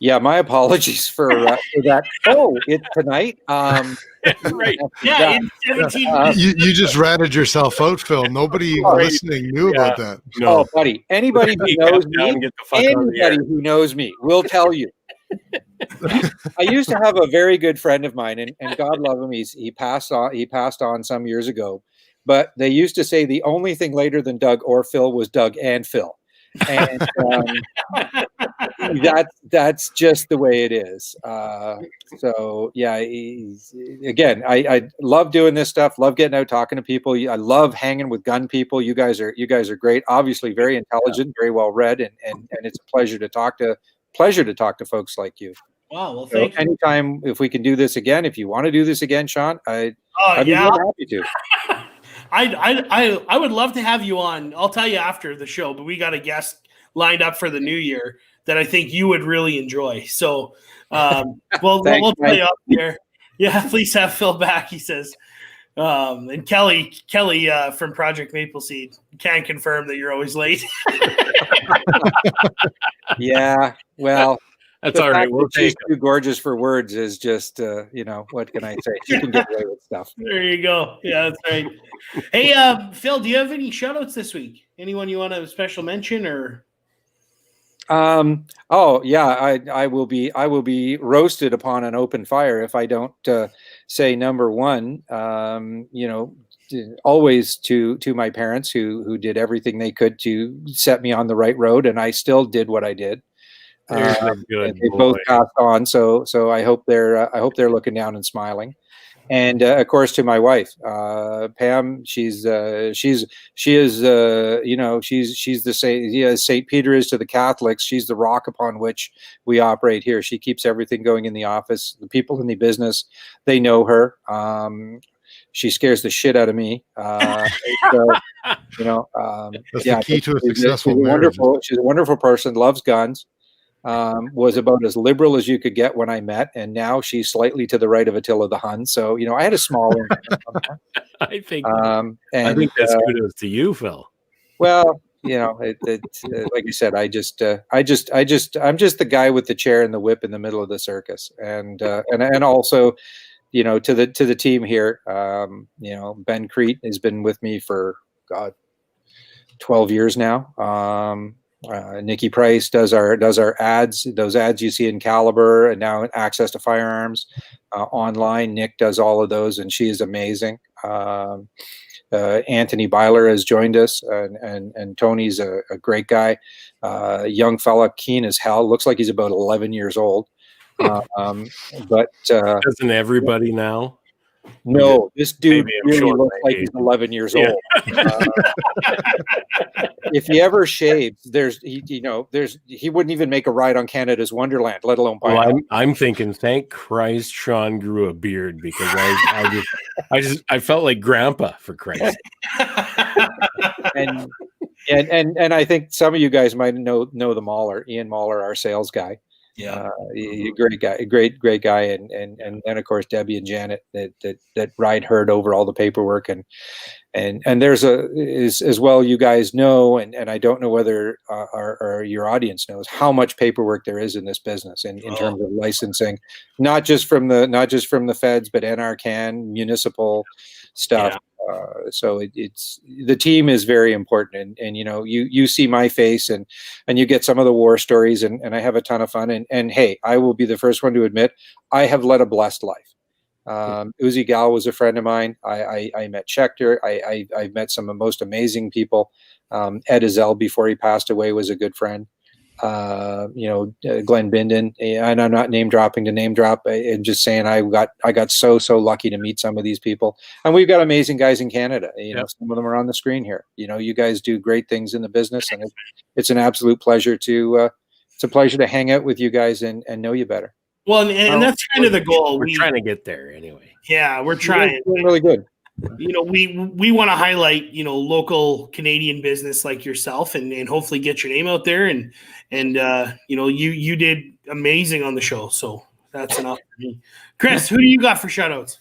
D: my apologies for that. Oh, it's tonight.
C: Right. Yeah, in 17 minutes.
B: You just ratted yourself out, Phil. Nobody listening knew about that.
D: No. Oh, buddy. Anybody who knows me will tell you. I used to have a very good friend of mine, and God love him, he passed on some years ago. But they used to say the only thing later than Doug or Phil was Doug and Phil. And that's just the way it is. So yeah, again, I love doing this stuff, love getting out talking to people. I love hanging with gun people. You guys are great, obviously very intelligent, very well read, and it's a pleasure to talk to folks like you.
C: Wow, well, thank you.
D: Anytime, if we can do this again, if you want to do this again, Sean, I'd be really happy to.
C: I would love to have you on. I'll tell you after the show, but we got a guest lined up for the new year that I think you would really enjoy. So we'll play up here. Yeah, please have Phil back, he says. And Kelly from Project Maple Seed can confirm that you're always late.
D: Yeah, well,
A: that's all right.
D: She's too gorgeous for words is just, what can I say? She can get away with stuff.
C: There you go. Yeah, that's right. Hey, Phil, do you have any shout outs this week? Anyone you want to special mention or?
D: Oh yeah, I will be roasted upon an open fire if I don't say number one. Always to my parents who did everything they could to set me on the right road, and I still did what I did.
A: There's a good
D: and they
A: boy.
D: both passed on. So I hope they're looking down and smiling. And of course, to my wife, Pam, she is she's the Saint Peter is to the Catholics. She's the rock upon which we operate here. She keeps everything going in the office. The people in the business, they know her. She scares the shit out of me. So,
B: That's the key to a successful
D: she's
B: marriage.
D: she's a wonderful person. Loves guns. Was about as liberal as you could get when I met, and now she's slightly to the right of Attila the Hun. So I had a small influence on that.
A: I think
D: And
A: that's kudos to you, Phil.
D: well, like I said, I'm just the guy with the chair and the whip in the middle of the circus, and also, to the team here, Ben Crete has been with me for 12 years now. Nikki Price does our ads, those ads you see in Caliber and now Access to Firearms online. Nick does all of those, and she is amazing. Anthony Byler has joined us, and Tony's a great guy, young fella, keen as hell. Looks like he's about 11 years old. But
A: Doesn't everybody now?
D: no, this dude
A: Maybe I'm
D: really
A: short
D: looks
A: my
D: like
A: age.
D: he's 11 years
A: Yeah.
D: old. If he ever shaves, he wouldn't even make a ride on Canada's Wonderland, let alone buy
A: Well,
D: a house.
A: I'm thinking, thank Christ Sean grew a beard, because I felt like grandpa, for Christ's sake.
D: And I think some of you guys might know the Mahler, Ian Mahler, our sales guy.
C: Yeah.
D: Great guy, great guy, and of course Debbie and Janet that ride herd over all the paperwork, and there's as well, you guys know, and I don't know whether our your audience knows how much paperwork there is in this business in terms of licensing, not just from the feds, but NRCan, municipal stuff.
C: Yeah.
D: So it's the team is very important, and you see my face, and you get some of the war stories, and I have a ton of fun, and hey, I will be the first one to admit I have led a blessed life. Uzi Gal was a friend of mine. I met Schechter. I've met some of the most amazing people. Ed Azell, before he passed away, was a good friend. Glenn Binden, and I'm not name dropping to name drop, and just saying I got so lucky to meet some of these people, and we've got amazing guys in Canada. Some of them are on the screen here. You guys do great things in the business, and it's an absolute pleasure to hang out with you guys and know you better.
C: Well, and that's kind of the goal.
A: We're trying to get there anyway.
C: Yeah, we're trying.
D: Doing really good.
C: We want to highlight, local Canadian business like yourself, and hopefully get your name out there. And you did amazing on the show. So that's enough for me. Chris, who do you got for shoutouts?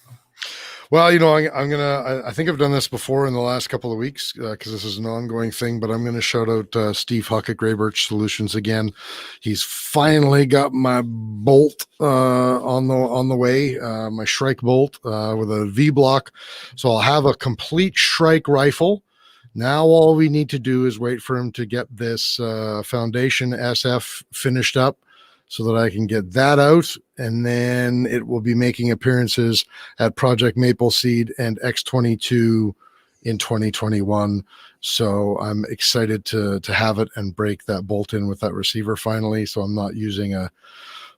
B: Well, I think I've done this before in the last couple of weeks because this is an ongoing thing, but I'm going to shout out Steve Huck at Grey Birch Solutions again. He's finally got my bolt on the way, my Shrike bolt with a V block. So I'll have a complete Shrike rifle. Now all we need to do is wait for him to get this foundation SF finished up, so that I can get that out, and then it will be making appearances at Project Maple Seed and X22 in 2021. So I'm excited to have it and break that bolt in with that receiver finally, so I'm not using a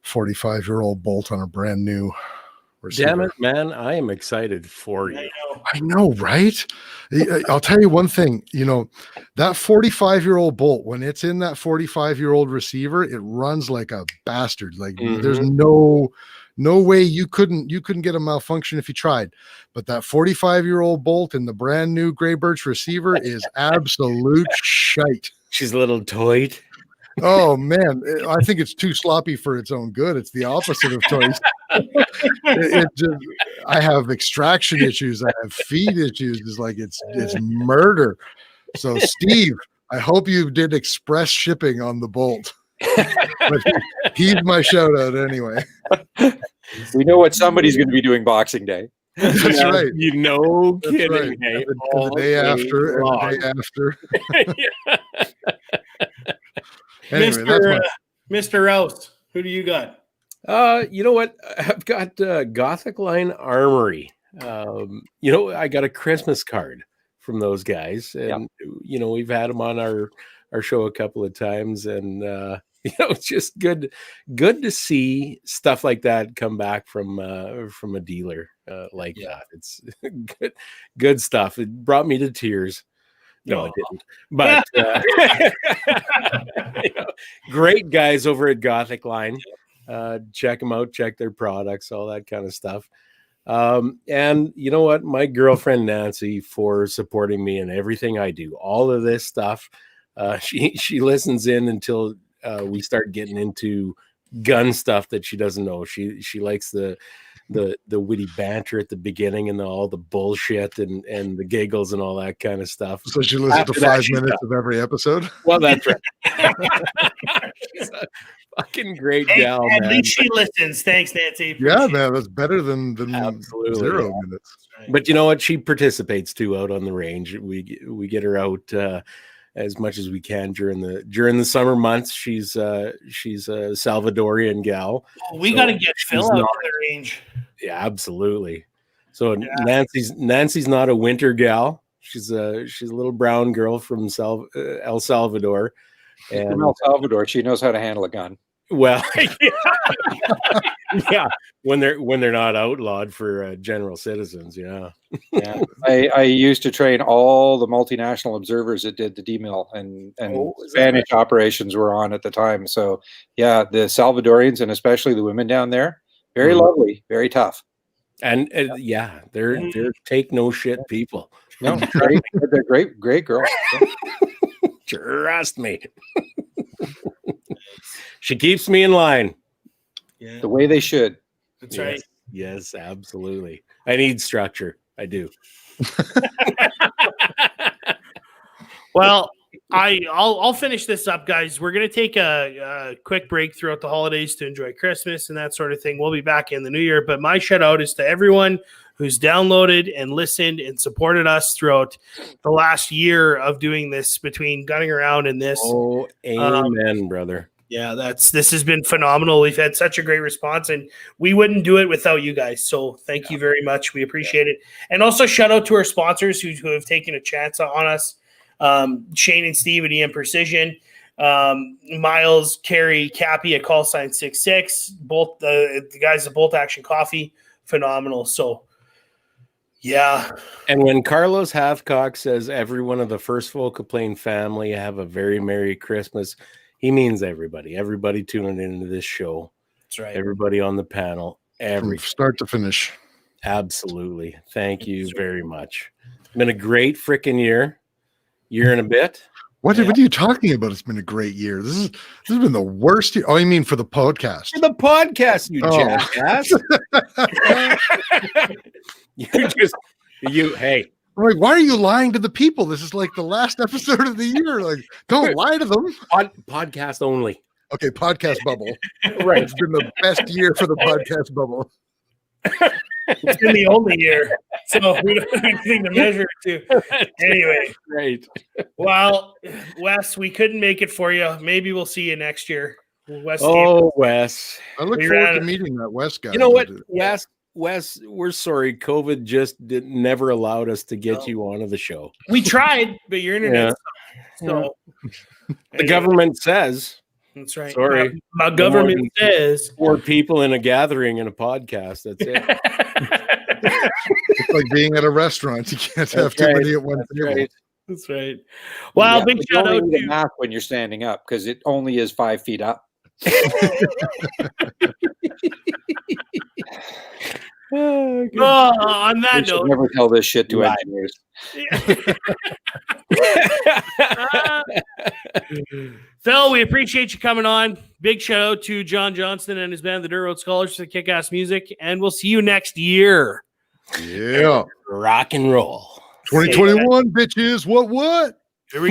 B: 45-year-old bolt on a brand new receiver.
A: Damn it, man. I am excited for you.
B: I know, right? I'll tell you one thing, that 45-year-old bolt, when it's in that 45-year-old receiver, it runs like a bastard. Like there's no way you couldn't get a malfunction if you tried. But that 45-year-old bolt in the brand new Grey Birch receiver is absolute shite.
A: She's a little toyed.
B: Oh man, I think it's too sloppy for its own good. It's the opposite of toys. I have extraction issues. I have feed issues. It's murder. So Steve, I hope you did express shipping on the bolt. But he's my shout out anyway.
D: We know what somebody's going to be doing Boxing Day.
B: That's right.
A: Kidding.
B: Right.
A: Hey,
B: And the day after, and the day after. Anyway,
C: Mr. Rouse, who do you got?
A: You know what? I've got Gothic Line Armory. I got a Christmas card from those guys, and we've had them on our show a couple of times, and It's just good to see stuff like that come back from a dealer like that. It's good stuff. It brought me to tears. No, it didn't. But great guys over at Gothic Line. Check them out. Check their products. All that kind of stuff. And you know what? My girlfriend Nancy, for supporting me in everything I do, all of this stuff. She listens in until we start getting into gun stuff that she doesn't know. She likes the witty banter at the beginning and all the bullshit and the giggles and all that kind of stuff.
B: So she listens to 5 minutes of every episode.
A: Well, that's right. She's a fucking great gal,
C: at
A: man.
C: least she listens. Thanks, Nancy.
B: Yeah, man, that's better than
A: Absolutely,
B: 0 minutes.
A: But you know what? She participates too out on the range. We get her out as much as we can during the summer months. She's a Salvadorian gal.
C: We got to get Phil out on the range.
A: Yeah, absolutely. So Nancy's not a winter gal. She's a little brown girl from El Salvador.
D: And from El Salvador, she knows how to handle a gun.
A: Well, yeah, when they're not outlawed for general citizens, yeah.
D: I used to train all the multinational observers that did the D-mill and Spanish operations were on at the time. So yeah, the Salvadorians and especially the women down there, very lovely, very tough,
A: and they're take no shit people.
D: No, they're great girls.
A: Trust me. She keeps me in line.
C: Yeah.
D: The way they should.
C: That's right.
A: Yes, absolutely. I need structure. I do.
C: Well, I'll finish this up, guys. We're going to take a quick break throughout the holidays to enjoy Christmas and that sort of thing. We'll be back in the new year. But my shout out is to everyone who's downloaded and listened and supported us throughout the last year of doing this between gunning around and this.
A: Oh, amen, brother.
C: Yeah, this has been phenomenal. We've had such a great response, and we wouldn't do it without you guys. So thank you very much. We appreciate it. And also shout out to our sponsors who have taken a chance on us. Shane and Steve at EM Precision, Miles, Carrie, Cappy at call sign 66, both the guys at Bolt Action Coffee, phenomenal. So yeah.
A: And when Carlos Hathcock says everyone of the First Vocal Plane family have a very Merry Christmas, he means everybody tuning into this show.
C: That's right.
A: Everybody on the panel,
B: From start to finish. Absolutely.
A: Thank you very much. It's been a great freaking year and a bit.
B: What are you talking about? It's been a great year. This has been the worst year. Oh, I mean for the podcast.
A: For the podcast, you jackass. Hey.
B: I'm like, why are you lying to the people? This is like the last episode of the year. Like, don't lie to them.
A: Podcast only.
B: Okay, podcast bubble.
A: Right.
B: It's been the best year for the podcast bubble.
C: It's been the only year, so we don't have anything to measure it to. Anyway,
A: great.
C: Well, Wes, we couldn't make it for you. Maybe we'll see you next year.
A: Wes,
B: I look forward to meeting that Wes guy.
A: You know what, Wes, we're sorry. COVID just never allowed us to get you onto the show.
C: We tried, but your internet. So
A: the government says.
C: That's right.
A: Sorry.
C: My government says
A: 4 people in a gathering in a podcast. That's it.
B: It's like being at a restaurant. You can't have too many at one table.
A: Right.
C: That's right. Well, big shout out to
D: math when you're standing up because it only is 5 feet up.
C: On that note,
D: never tell this shit to engineers.
C: Phil, we appreciate you coming on. Big shout out to John Johnston and his band, the Dirt Road Scholars, for the kick-ass music, and we'll see you next year.
B: Yeah,
A: rock and roll.
B: 2021, bitches. What?